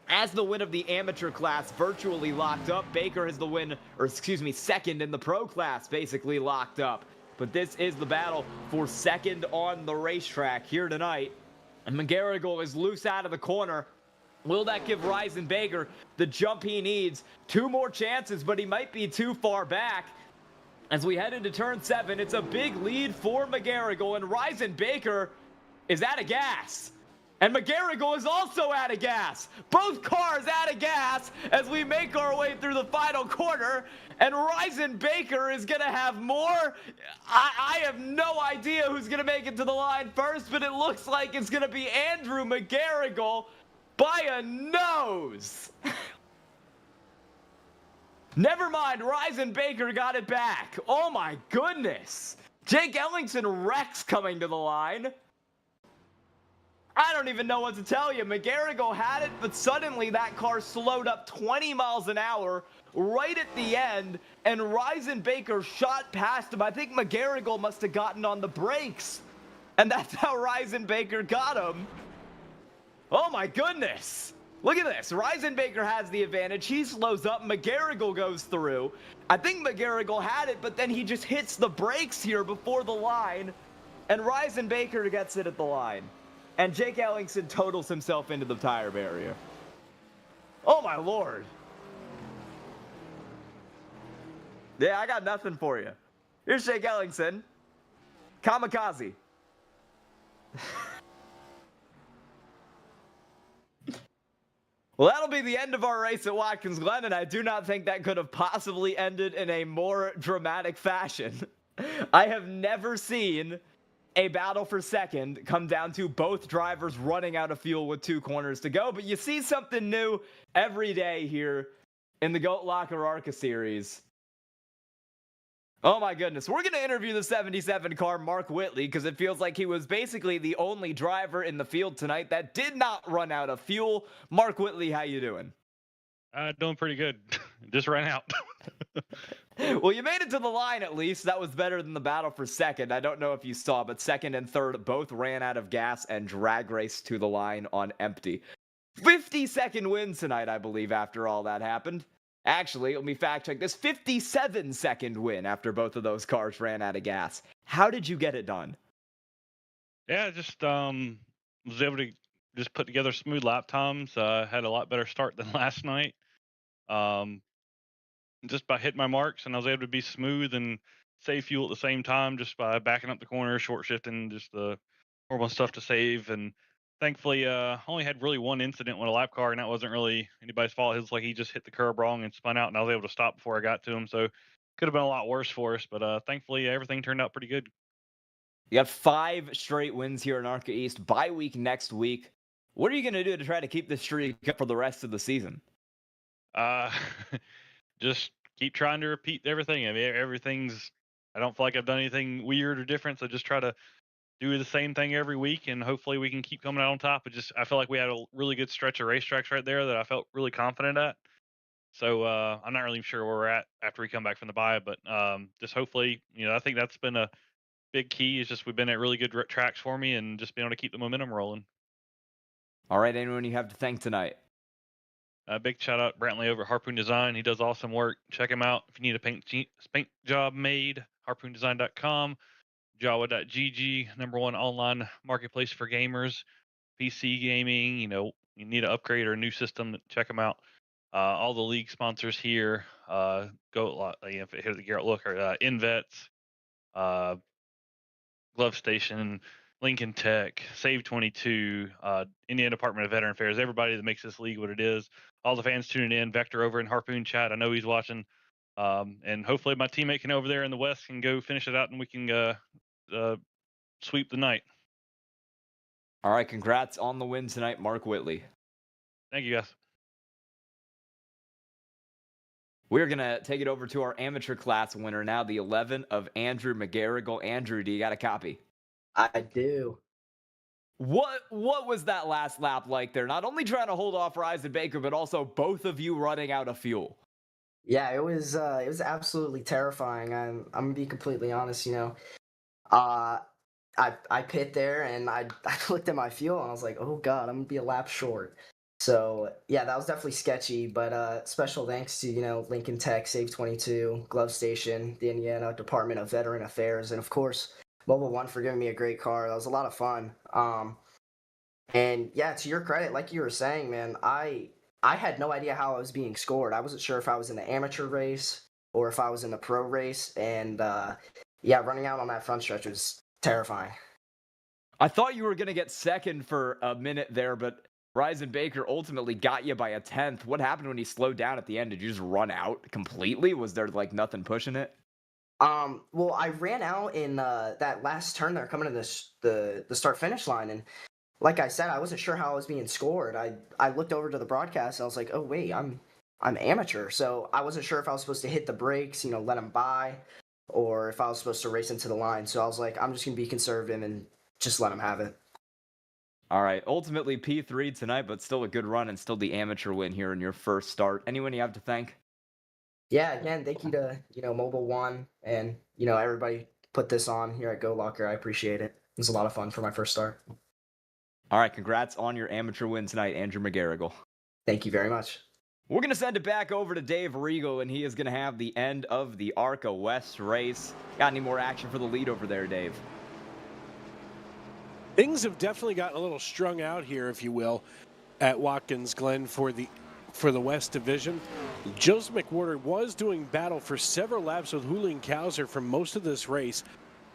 has the win of the amateur class virtually locked up. Baker has the win, or excuse me, second in the pro class basically locked up. But this is the battle for second on the racetrack here tonight. And McGarrigle is loose out of the corner. Will that give Ryzen Baker the jump he needs? 2 more chances, but he might be too far back. As we head into turn 7, it's a big lead for McGarrigle, and Ryzen Baker is out of gas. And McGarrigle is also out of gas. Both cars out of gas as we make our way through the final corner. And Ryzen Baker is going to have more. I have no idea who's going to make it to the line first, but it looks like it's going to be Andrew McGarrigle by a nose. Never mind, Ryzen Baker got it back. Oh my goodness. Jake Ellington wrecks coming to the line. I don't even know what to tell you. McGarrigle had it, but suddenly that car slowed up 20 miles an hour right at the end, and Ryzen Baker shot past him. I think McGarrigle must have gotten on the brakes, and that's how Ryzen Baker got him. Oh my goodness. Look at this. Ryzen Baker has the advantage. He slows up. McGarrigle goes through. I think McGarrigle had it, but then he just hits the brakes here before the line, and Ryzen Baker gets it at the line. and Jake Ellingson totals himself into the tire barrier. Oh my lord. Yeah, I got nothing for you. Here's Jake Ellingson. Kamikaze. Well, that'll be the end of our race at Watkins Glen, and I do not think that could have possibly ended in a more dramatic fashion. I have never seen a battle for second come down to both drivers running out of fuel with 2 corners to go, but you see something new every day here in the Goat Locker ARCA series. Oh my goodness. We're going to interview the 77 car, Mark Whitley, because it feels like he was basically the only driver in the field tonight that did not run out of fuel. Mark Whitley, how you doing? Doing pretty good. Just ran out. Well, you made it to the line at least. That was better than the battle for second. I don't know if you saw, but second and third both ran out of gas and drag raced to the line on empty. 50-second win tonight, I believe, after all that happened. Actually, let me fact check this. 57-second win after both of those cars ran out of gas. How did you get it done? Yeah, just was able to just put together smooth lap times. Had a lot better start than last night. Just by hitting my marks, and I was able to be smooth and save fuel at the same time just by backing up the corner, short shifting, just the normal stuff to save. And thankfully, only had really one incident with a lap car, and that wasn't really anybody's fault. It was like he just hit the curb wrong and spun out, and I was able to stop before I got to him. So could have been a lot worse for us, but thankfully everything turned out pretty good. You got 5 straight wins here in ARCA East. Bye week next week. What are you going to do to try to keep this streak up for the rest of the season? Just keep trying to repeat everything. I mean, I don't feel like I've done anything weird or different, so just try to do the same thing every week, and hopefully we can keep coming out on top. I feel like we had a really good stretch of racetracks right there that I felt really confident at. So I'm not really sure where we're at after we come back from the bye, but just hopefully, I think that's been a big key. Is just we've been at really good tracks for me, and just being able to keep the momentum rolling. All right, anyone you have to thank tonight? Big shout out Brantley over at Harpoon Design. He does awesome work. Check him out if you need a paint job made. HarpoonDesign.com. Jawa.gg, #1 online marketplace for gamers, PC gaming. You need an upgrade or a new system, check them out. All the league sponsors here, if it hit the Garrett Look, or Invets, Glove Station, Lincoln Tech, Save 22, Indiana Department of Veteran Affairs, everybody that makes this league what it is. All the fans tuning in, Vector over in Harpoon chat, I know he's watching. And hopefully my teammate can over there in the West can go finish it out, and we can sweep the night. All right, congrats on the win tonight, Mark Whitley. Thank you, guys. We're going to take it over to our amateur class winner now, the 11 of Andrew McGarrigle. Andrew, do you got a copy? I do. What was that last lap like there? Not only trying to hold off Ryzen Baker, but also both of you running out of fuel. Yeah, it was absolutely terrifying. I'm gonna be completely honest. I pit there and I looked at my fuel and I was like, oh god, I'm gonna be a lap short. So yeah, that was definitely sketchy. But special thanks to Lincoln Tech, Save 22, Glove Station, the Indiana Department of Veteran Affairs, and of course Mobile One for giving me a great car. That was a lot of fun. And yeah, to your credit, like you were saying, man, I had no idea how I was being scored. I wasn't sure if I was in the amateur race or if I was in the pro race. And yeah, running out on that front stretch was terrifying. I thought you were going to get second for a minute there, but Ryzen Baker ultimately got you by a 10th. What happened when he slowed down at the end? Did you just run out completely? Was there like nothing pushing it? Well, I ran out in that last turn there coming to the start-finish line, and like I said, I wasn't sure how I was being scored. I looked over to the broadcast and I was like, oh wait, I'm amateur, so I wasn't sure if I was supposed to hit the brakes, let him by, or if I was supposed to race into the line. So I was like, I'm just gonna be conservative and just let him have it. All right, ultimately P3 tonight, but still a good run and still the amateur win here in your first start. Anyone you have to thank? Yeah, again, thank you to Mobile One and everybody put this on here at Go Locker. I appreciate it. It was a lot of fun for my first start. All right, congrats on your amateur win tonight, Andrew McGarrigle. Thank you very much. We're going to send it back over to Dave Regal, and he is going to have the end of the ARCA West race. Got any more action for the lead over there, Dave? Things have definitely gotten a little strung out here, if you will, at Watkins Glen for the West Division. Joseph McWhorter was doing battle for several laps with Julian Kauser for most of this race,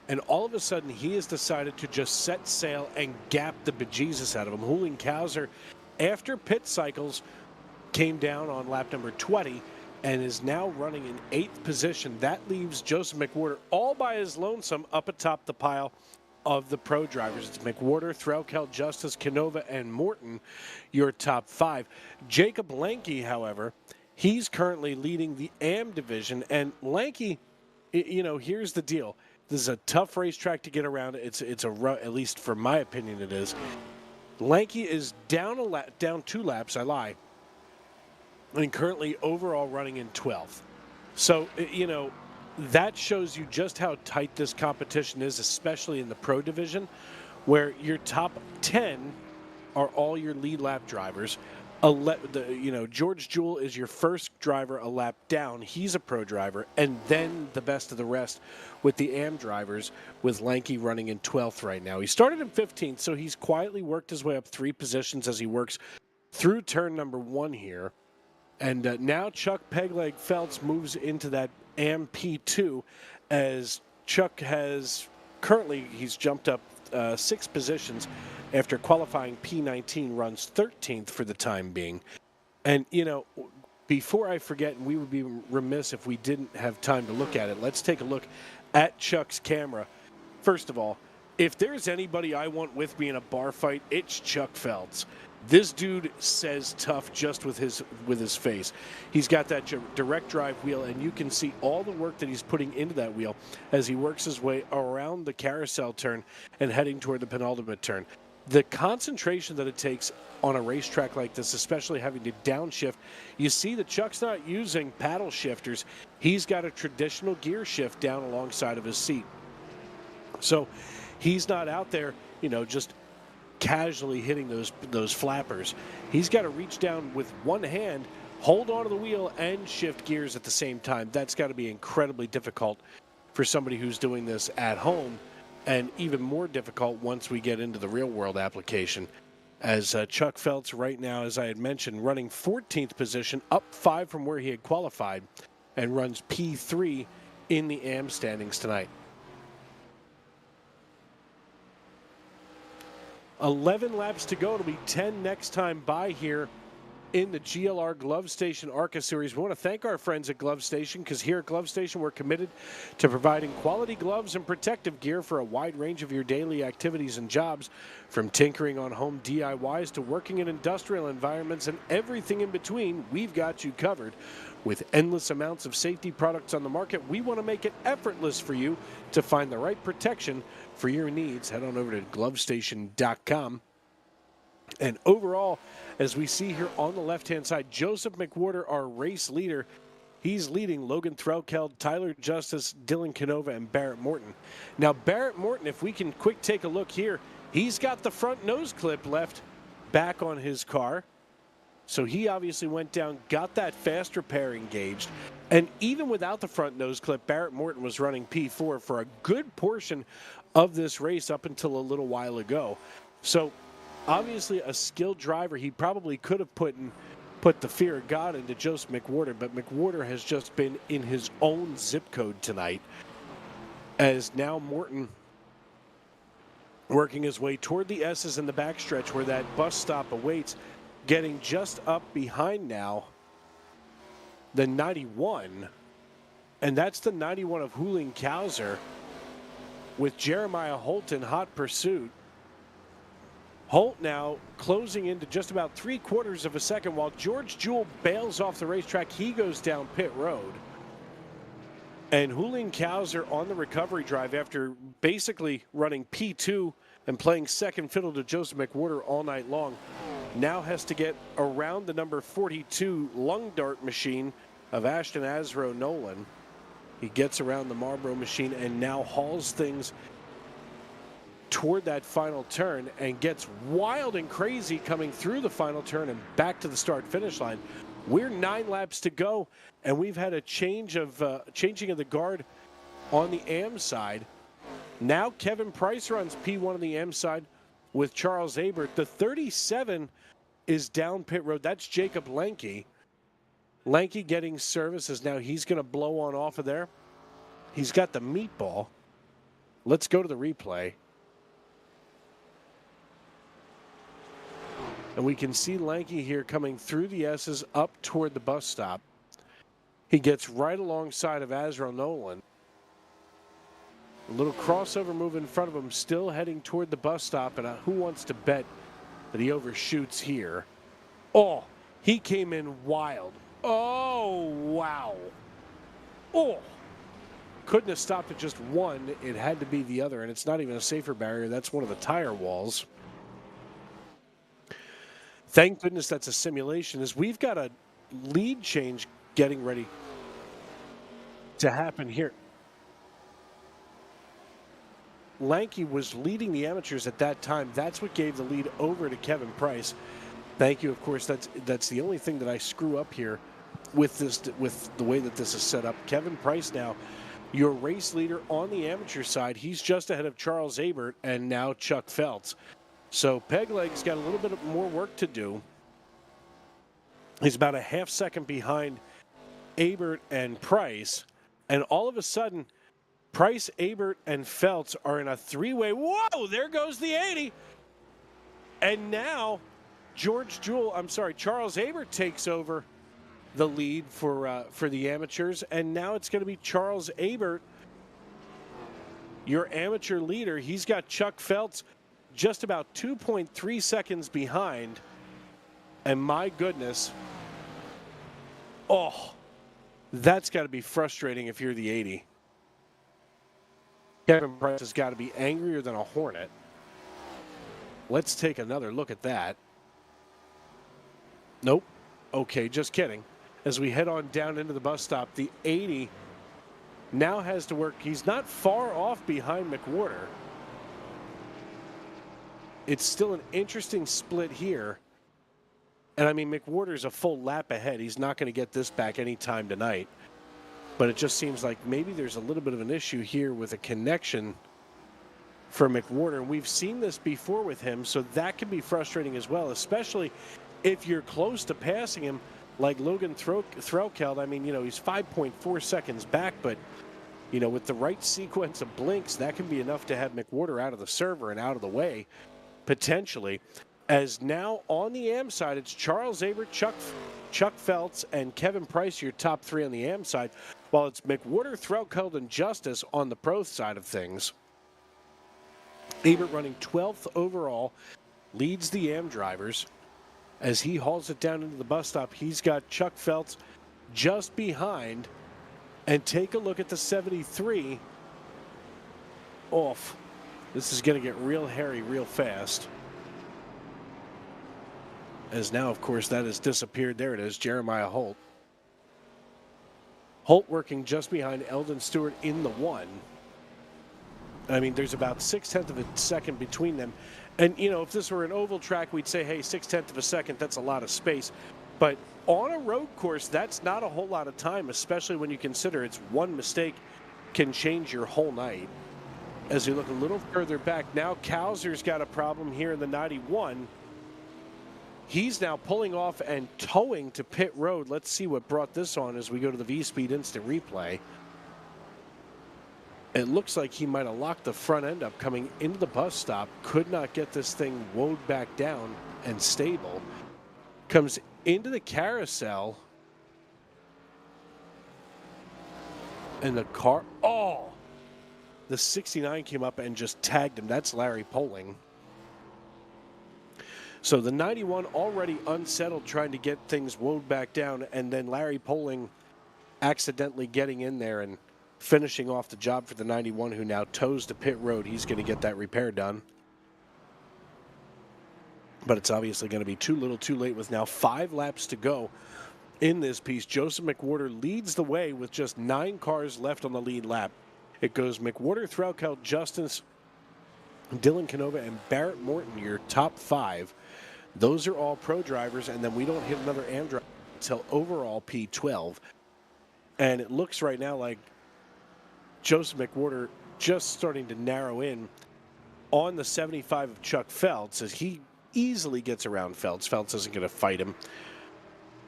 and all of a sudden he has decided to just set sail and gap the bejesus out of him. Julian Kauser, after pit cycles, came down on lap number 20 and is now running in 8th position. That leaves Joseph McWhorter all by his lonesome up atop the pile of the pro drivers. It's McWhorter, Threlkeld, Justice, Canova, and Morton, your top 5. Jacob Lanke, however, he's currently leading the AM division. And Lanke, you know, here's the deal. This is a tough racetrack to get around. It's at least for my opinion, it is. Lanke is down 2 laps, I lie, and currently overall running in 12th. So, you know, that shows you just how tight this competition is, especially in the pro division, where your top 10 are all your lead lap drivers. George Jewell is your first driver a lap down. He's a pro driver. And then the best of the rest with the AM drivers, with Lanke running in 12th right now. He started in 15th, so he's quietly worked his way up 3 positions as he works through turn number 1 here. And now Chuck Pegleg Phelps moves into that AM P2, as Chuck has he's jumped up 6 positions after qualifying P19, runs 13th for the time being. And, you know, before I forget, and we would be remiss if we didn't have time to look at it, let's take a look at Chuck's camera. First of all, if there's anybody I want with me in a bar fight, it's Chuck Phelps. This dude says tough just with his face. He's got that direct drive wheel, and you can see all the work that he's putting into that wheel as he works his way around the carousel turn and heading toward the penultimate turn. The concentration that it takes on a racetrack like this, especially having to downshift, you see that Chuck's not using paddle shifters. He's got a traditional gear shift down alongside of his seat. So he's not out there, you know, just casually hitting those flappers. He's got to reach down with one hand, hold onto the wheel, and shift gears at the same time. That's got to be incredibly difficult for somebody who's doing this at home, and even more difficult once we get into the real world application. As Chuck Phelps right now, as I had mentioned, running 14th position, up 5 from where he had qualified, and runs P3 in the AM standings tonight. 11 laps to go. It'll be 10 next time by here in the GLR Glove Station ARCA Series. We want to thank our friends at Glove Station, because here at Glove Station we're committed to providing quality gloves and protective gear for a wide range of your daily activities and jobs, from tinkering on home DIYs to working in industrial environments and everything in between. We've got you covered. With endless amounts of safety products on the market, we want to make it effortless for you to find the right protection for your needs. Head on over to glovestation.com. And overall, as we see here on the left-hand side, Joseph McWhorter, our race leader, he's leading Logan Threlkeld, Tyler Justice, Dylan Canova, and Barrett Morton. Now, Barrett Morton, if we can quick take a look here, he's got the front nose clip left back on his car. So he obviously went down, got that fast repair engaged, and even without the front nose clip, Barrett Morton was running P4 for a good portion of this race up until a little while ago. So obviously a skilled driver. He probably could have put the fear of God into Joseph McWhorter, but McWhorter has just been in his own zip code tonight, as now Morton working his way toward the S's in the backstretch where that bus stop awaits, getting just up behind now the 91, and that's the 91 of Julian Kauser, with Jeremiah Holt in hot pursuit. Holt now closing into just about 3/4 of a second while George Jewell bails off the racetrack. He goes down pit road. And Julian Kauser on the recovery drive, after basically running P2 and playing second fiddle to Joseph McWhorter all night long, now has to get around the number 42 lung dart machine of Ashton Azro Nolan. He gets around the Marlboro machine and now hauls things toward that final turn and gets wild and crazy coming through the final turn and back to the start-finish line. We're 9 laps to go, and we've had a changing of the guard on the AM side. Now Kevin Price runs P1 on the AM side with Charles Abert. The 37 is down pit road. That's Jacob Lenke. Lenke getting service as now he's going to blow on off of there. He's got the meatball. Let's go to the replay. And we can see Lenke here coming through the S's up toward the bus stop. He gets right alongside of Azrael Nolan. A little crossover move in front of him, still heading toward the bus stop. And who wants to bet that he overshoots here? Oh, he came in wild. Oh, wow. Oh, couldn't have stopped at just one. It had to be the other, and it's not even a safer barrier. That's one of the tire walls. Thank goodness that's a simulation, as we've got a lead change getting ready to happen here. Lenke was leading the amateurs at that time. That's what gave the lead over to Kevin Price. Thank you. Of course, that's the only thing that I screw up here with this, with the way that this is set up. Kevin Price now, your race leader on the amateur side. He's just ahead of Charles Abert and now Chuck Feltz. So Pegleg's got a little bit more work to do. He's about a half second behind Abert and Price. And all of a sudden, Price, Abert, and Feltz are in a three-way. Whoa, there goes the 80. And now Charles Abert takes over the lead for the amateurs. And now it's going to be Charles Abert, your amateur leader. He's got Chuck Feltz just about 2.3 seconds behind. And my goodness, oh, that's got to be frustrating if you're the 80. Kevin Price has got to be angrier than a hornet. Let's take another look at that. Nope. Okay, just kidding. As we head on down into the bus stop, the 80 now has to work. He's not far off behind McWhorter. It's still an interesting split here. And I mean, McWhorter's a full lap ahead. He's not going to get this back anytime tonight. But it just seems like maybe there's a little bit of an issue here with a connection for McWhorter. And we've seen this before with him, so that can be frustrating as well, especially if you're close to passing him like Logan Threlkeld. I mean, he's 5.4 seconds back, but, with the right sequence of blinks, that can be enough to have McWhorter out of the server and out of the way, potentially. As now on the AM side, it's Charles Abert, Chuck Feltz, and Kevin Price, your top three on the AM side, while it's McWhorter, Threlkeld, and Justice on the pro side of things. Abert running 12th overall, leads the AM drivers. As he hauls it down into the bus stop, he's got Chuck Feltz just behind. And take a look at the 73 off. This is going to get real hairy real fast. As now, of course, that has disappeared. There it is, Jeremiah Holt. Holt working just behind Eldon Stewart in the one. I mean, there's about 0.6 of a second between them. And, if this were an oval track, we'd say, hey, 0.6 of a second, that's a lot of space. But on a road course, that's not a whole lot of time, especially when you consider it's one mistake can change your whole night. As we look a little further back, now Kowser's got a problem here in the 91. He's now pulling off and towing to pit road. Let's see what brought this on as we go to the V-Speed instant replay. It looks like he might have locked the front end up coming into the bus stop. Could not get this thing wound back down and stable. Comes into the carousel. And the car, the 69 came up and just tagged him. That's Larry Poling. So the 91 already unsettled, trying to get things wound back down, and then Larry Poling accidentally getting in there and finishing off the job for the 91, who now tows to pit road. He's going to get that repair done. But it's obviously going to be too little too late with now 5 laps to go in this piece. Joseph McWhorter leads the way with just 9 cars left on the lead lap. It goes McWhorter, Threlkeld, Justice, Dylan Canova, and Barrett Morton, your top 5. Those are all pro drivers, and then we don't hit another AM driver until overall P12. And it looks right now like Joseph McWhorter just starting to narrow in on the 75 of Chuck Feltz, as he easily gets around Feltz. Feltz isn't going to fight him,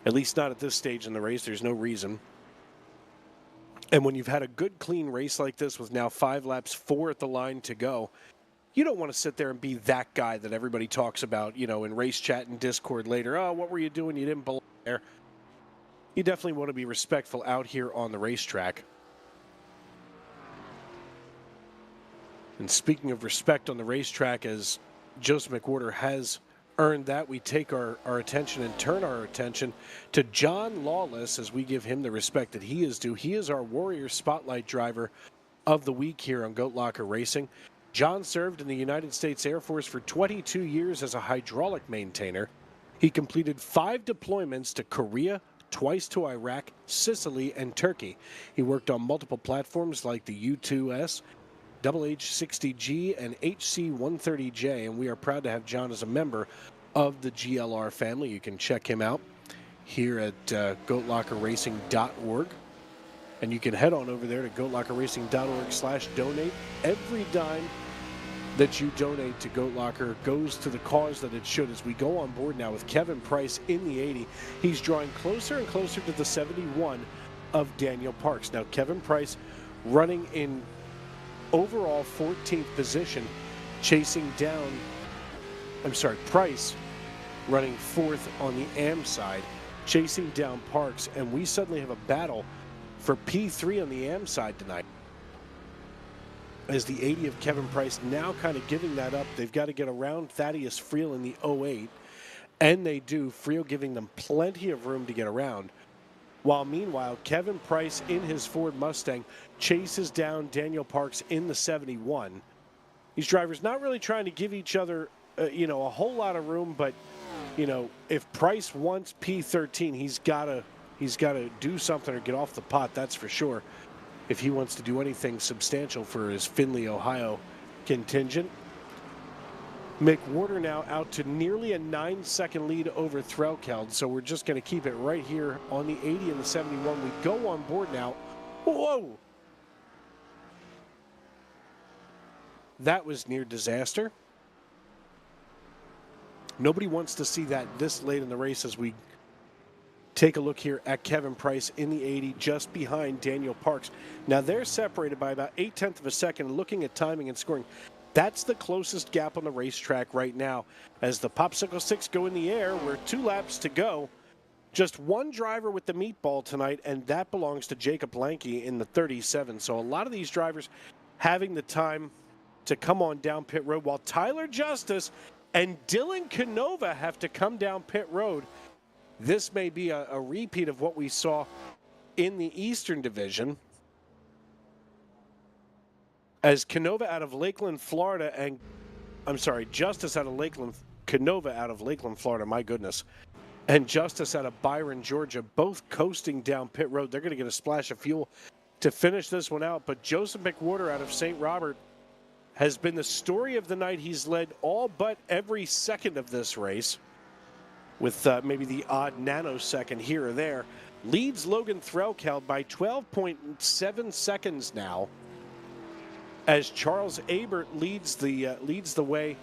at least not at this stage in the race. There's no reason. And when you've had a good, clean race like this with now 5 laps, 4 at the line to go, you don't want to sit there and be that guy that everybody talks about, in race chat and Discord later. Oh, what were you doing? You didn't belong there. You definitely want to be respectful out here on the racetrack. And speaking of respect on the racetrack, as Joseph McWhorter has earned that, we take our attention and turn our attention to John Lawless as we give him the respect that he is due. He is our Warrior Spotlight driver of the week here on Goat Locker Racing. John served in the United States Air Force for 22 years as a hydraulic maintainer. He completed 5 deployments to Korea, twice to Iraq, Sicily, and Turkey. He worked on multiple platforms like the U-2S, HH-60G, and HC-130J, and we are proud to have John as a member of the GLR family. You can check him out here at GoatLockerRacing.org, and you can head on over there to GoatLockerRacing.org/donate. Every dime that you donate to Goat Locker goes to the cause that it should. As we go on board now with Kevin Price in the 80, he's drawing closer and closer to the 71 of Daniel Parks. Now, Kevin Price running in overall 14th position, Price running 4th on the AM side, chasing down Parks, and we suddenly have a battle for P3 on the AM side tonight. As the 80 of Kevin Price now kind of giving that up. They've got to get around Thaddeus Friel in the 08, and they do. Friel giving them plenty of room to get around. While meanwhile, Kevin Price in his Ford Mustang chases down Daniel Parks in the 71. These drivers not really trying to give each other, a whole lot of room, but, if Price wants P13, he's got to do something or get off the pot, that's for sure, if he wants to do anything substantial for his Findlay, Ohio contingent. McWhorter now out to nearly a 9-second lead over Threlkeld, so we're just going to keep it right here on the 80 and the 71. We go on board now. Whoa! That was near disaster. Nobody wants to see that this late in the race as we take a look here at Kevin Price in the 80, just behind Daniel Parks. Now they're separated by about 0.8 of a second. Looking at timing and scoring, that's the closest gap on the racetrack right now. As the Popsicle 6 go in the air, we're 2 laps to go. Just one driver with the meatball tonight, and that belongs to Jacob Lanke in the 37. So a lot of these drivers having the time to come on down pit road, while Tyler Justice and Dylan Canova have to come down pit road. This may be a repeat of what we saw in the Eastern Division, as Canova out of Lakeland, Florida, Justice out of Lakeland, Canova out of Lakeland, Florida, my goodness, and Justice out of Byron, Georgia, both coasting down pit road. They're going to get a splash of fuel to finish this one out, but Joseph McWhorter out of St. Robert has been the story of the night. He's led all but every second of this race, with maybe the odd nanosecond here or there. Leads Logan Threlkeld by 12.7 seconds now, as Charles Abert leads the way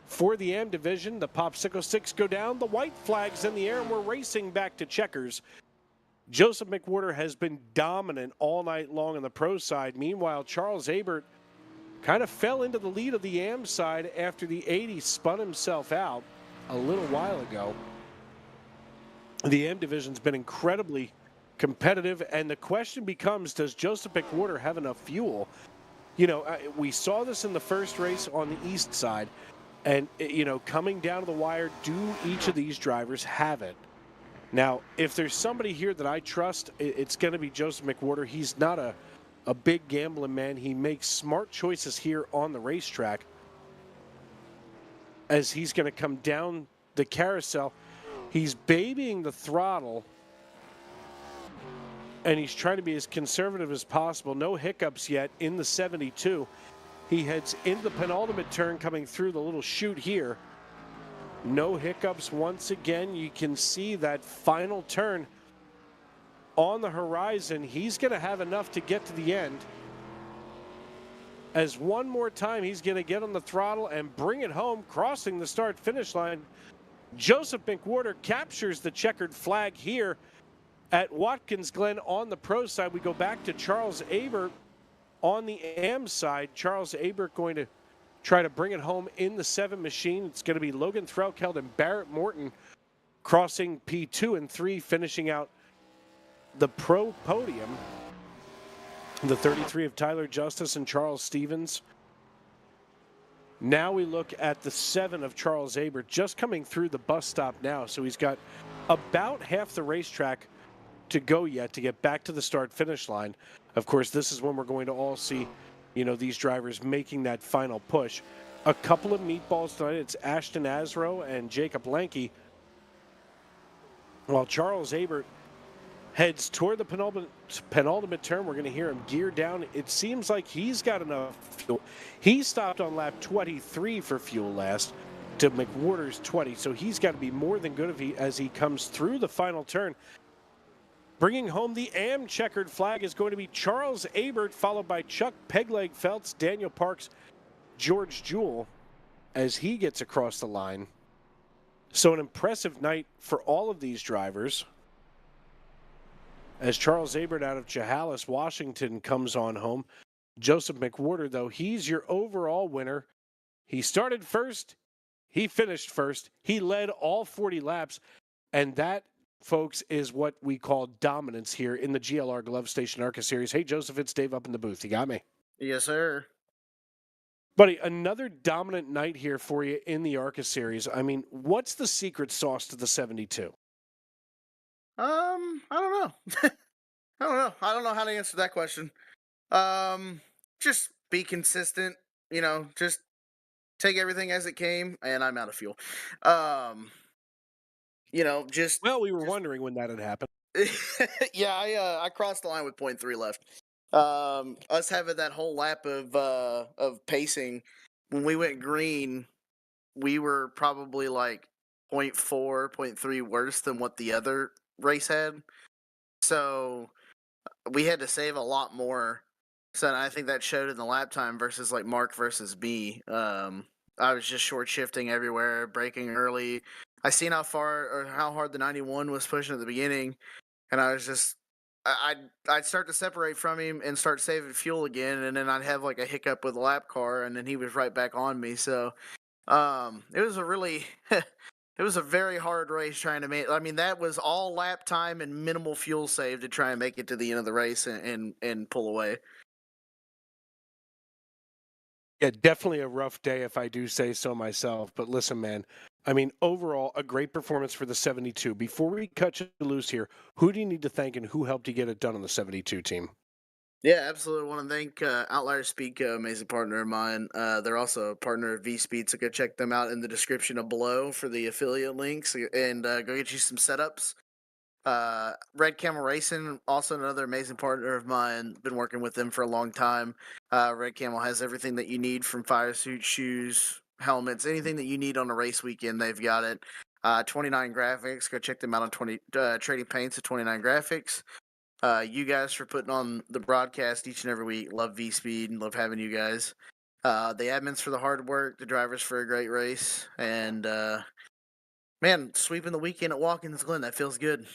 for the AM division. The Popsicle 6 go down, the white flag's in the air, and we're racing back to checkers. Joseph McWhorter has been dominant all night long on the pro side. Meanwhile, Charles Abert kind of fell into the lead of the AM side after the 80 spun himself out a little while ago. The AM division's been incredibly competitive, and the question becomes, does Joseph McWhorter have enough fuel? We saw this in the first race on the east side, and, coming down to the wire, do each of these drivers have it? Now, if there's somebody here that I trust, it's going to be Joseph McWhorter. He's not a big gambling man. He makes smart choices here on the racetrack, as he's going to come down the carousel. He's babying the throttle, and he's trying to be as conservative as possible. No hiccups yet in the 72. He heads into the penultimate turn, coming through the little chute here. No hiccups once again. You can see that final turn on the horizon. He's going to have enough to get to the end, as one more time he's going to get on the throttle and bring it home, crossing the start-finish line. Joseph McWhorter captures the checkered flag here at Watkins Glen on the pro side. We go back to Charles Abert on the AM side. Charles Abert going to try to bring it home in the 7 machine. It's going to be Logan Threlkeld and Barrett Morton crossing P2 and 3, finishing out the pro podium. The 33 of Tyler Justice and Charles Stevens. Now we look at the 7 of Charles Abert, just coming through the bus stop now. So he's got about half the racetrack to go yet to get back to the start-finish line. Of course, this is when we're going to all see, these drivers making that final push. A couple of meatballs tonight. It's Ashton Asrow and Jacob Lanke. While Charles Abert heads toward the penultimate turn, we're going to hear him gear down. It seems like he's got enough fuel. He stopped on lap 23 for fuel last to McWhorter's 20, so he's got to be more than good as he comes through the final turn. Bringing home the AM checkered flag is going to be Charles Abert, followed by Chuck Pegleg Feltz, Daniel Parks, George Jewell, as he gets across the line. So an impressive night for all of these drivers. As Charles Abert out of Chehalis, Washington comes on home. Joseph McWhorter, though, he's your overall winner. He started first. He finished first. He led all 40 laps. And that, folks, is what we call dominance here in the GLR Glove Station ARCA Series. Hey, Joseph, it's Dave up in the booth. You got me? Yes, sir. Buddy, another dominant night here for you in the ARCA Series. I mean, what's the secret sauce to the 72? I don't know. I don't know how to answer that question. Just be consistent, just take everything as it came, and I'm out of fuel. Just Well, we were wondering when that had happened. yeah, I crossed the line with 0.3 left. Us having that whole lap of pacing, when we went green, we were probably like 0.4, 0.3 worse than what the other race had. So we had to save a lot more. So I think that showed in the lap time versus like Mark versus B. I was just short shifting everywhere, braking early. I seen how hard the 91 was pushing at the beginning, and I was just I'd start to separate from him and start saving fuel again, and then I'd have like a hiccup with the lap car, and then he was right back on me. So it was a really it was a very hard race trying to make. I mean, that was all lap time and minimal fuel save to try and make it to the end of the race and pull away. Yeah, definitely a rough day if I do say so myself. But listen, man, I mean, overall, a great performance for the 72. Before we cut you loose here, who do you need to thank and who helped you get it done on the 72 team? Yeah, absolutely. I want to thank Outlier Speed, amazing partner of mine. They're also a partner of V-Speed, so go check them out in the description below for the affiliate links and go get you some setups. Red Camel Racing, also another amazing partner of mine. Been working with them for a long time. Red Camel has everything that you need from fire suits, shoes, helmets, anything that you need on a race weekend. They've got it. 29 Graphics. Go check them out on Trading Paints at 29 Graphics. You guys for putting on the broadcast each and every week. Love V-Speed and love having you guys. The admins for the hard work, the drivers for a great race, and man, sweeping the weekend at Watkins Glen, that feels good.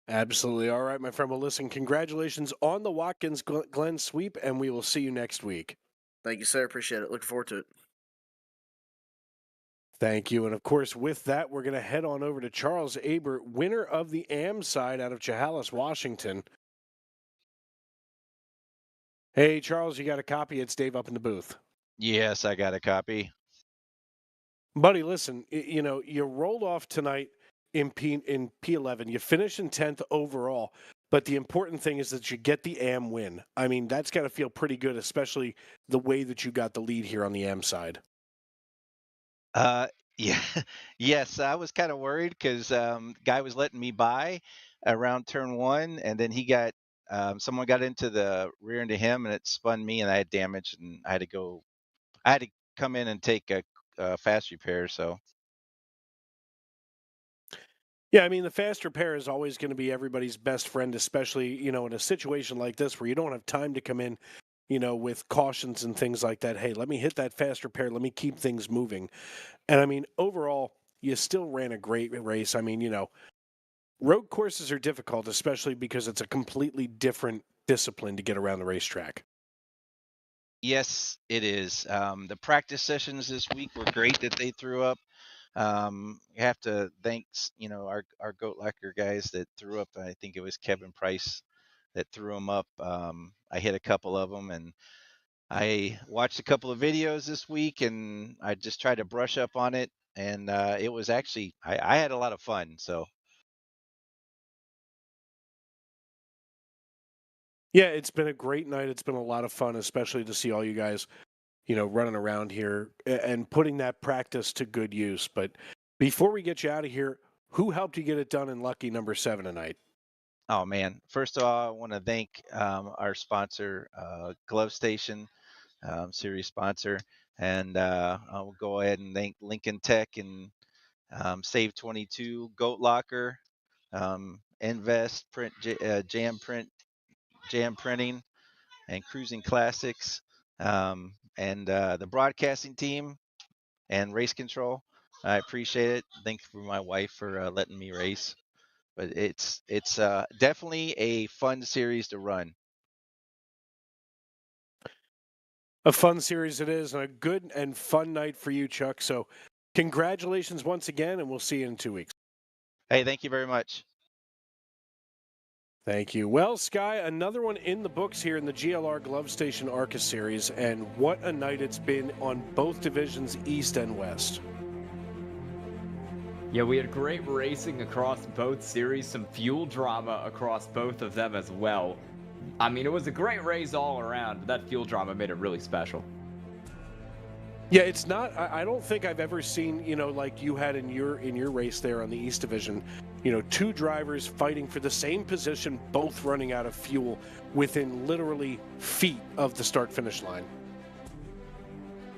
Absolutely. All right, my friend. Well, listen, congratulations on the Watkins Glen sweep, and we will see you next week. Thank you, sir. Appreciate it. Looking forward to it. Thank you. And of course, with that, we're going to head on over to Charles Abert, winner of the AM side out of Chehalis, Washington. Hey, Charles, you got a copy? It's Dave up in the booth. Yes, I got a copy. Buddy, listen, you rolled off tonight in P11. You finished in 10th overall. But the important thing is that you get the AM win. I mean, that's got to feel pretty good, especially the way that you got the lead here on the AM side. Yeah, yes, I was kind of worried because guy was letting me by around turn 1, and then someone got into the rear end of him, and it spun me, and I had damage, and I had to come in and take a fast repair. So Yeah, I mean, the fast repair is always going to be everybody's best friend, especially, in a situation like this where you don't have time to come in, with cautions and things like that. Hey, let me hit that fast repair. Let me keep things moving. And I mean, overall, you still ran a great race. I mean, road courses are difficult, especially because it's a completely different discipline to get around the racetrack. Yes, it is. The practice sessions this week were great that they threw up. You have to thank, our goat lacquer guys that threw up. I think it was Kevin Price that threw them up. I hit a couple of them, and I watched a couple of videos this week, and I just tried to brush up on it. And it was actually, I had a lot of fun. So Yeah, it's been a great night. It's been a lot of fun, especially to see all you guys, running around here and putting that practice to good use. But before we get you out of here, who helped you get it done in lucky number 7 tonight? oh man, first of all, I want to thank our sponsor, Glove Station, series sponsor, and I'll go ahead and thank Lincoln Tech and Save 22, Goat Locker, Invest, Jam Printing, and Cruising Classics, and the broadcasting team and Race Control. I appreciate it. Thank you for my wife for letting me race. But it's definitely a fun series to run. A fun series it is, and a good and fun night for you, Chuck. So congratulations once again, and we'll see you in 2 weeks. Hey, thank you very much. Thank you. Well, Sky, another one in the books here in the GLR Glove Station ARCA series, and what a night it's been on both divisions, East and West. Yeah, we had great racing across both series, some fuel drama across both of them as well. I mean, it was a great race all around, but that fuel drama made it really special. Yeah, it's not. I don't think I've ever seen, like you had in your race there on the East Division, two drivers fighting for the same position, both running out of fuel within literally feet of the start-finish line.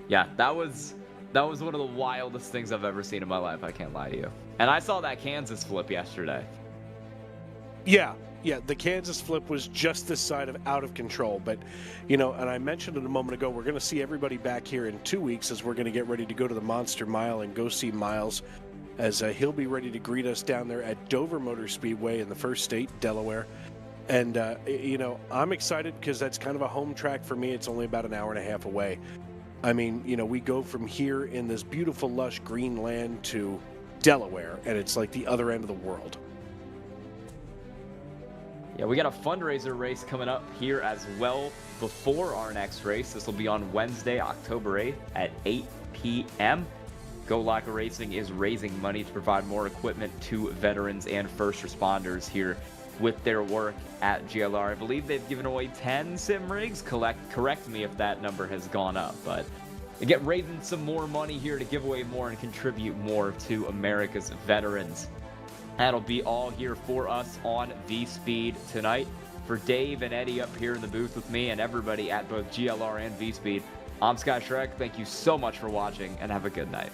Yeah, that was one of the wildest things I've ever seen in my life. I can't lie to you. And I saw that Kansas flip yesterday. Yeah, the Kansas flip was just this side of out of control. But, and I mentioned it a moment ago, we're going to see everybody back here in 2 weeks as we're going to get ready to go to the Monster Mile and go see Miles as he'll be ready to greet us down there at Dover Motor Speedway in the first state, Delaware. And, I'm excited because that's kind of a home track for me. It's only about an hour and a half away. I mean, we go from here in this beautiful, lush green land to Delaware, and it's like the other end of the world. Yeah, we got a fundraiser race coming up here as well before our next race. This will be on Wednesday, October 8th at 8 p.m. Go Locker Racing is raising money to provide more equipment to veterans and first responders here with their work at GLR. I believe they've given away 10 sim rigs. Correct me if that number has gone up, but they get raising some more money here to give away more and contribute more to America's veterans. That'll be all here for us on V-Speed tonight. For Dave and Eddie up here in the booth with me and everybody at both GLR and V-Speed, I'm Sky Shrek. Thank you so much for watching and have a good night.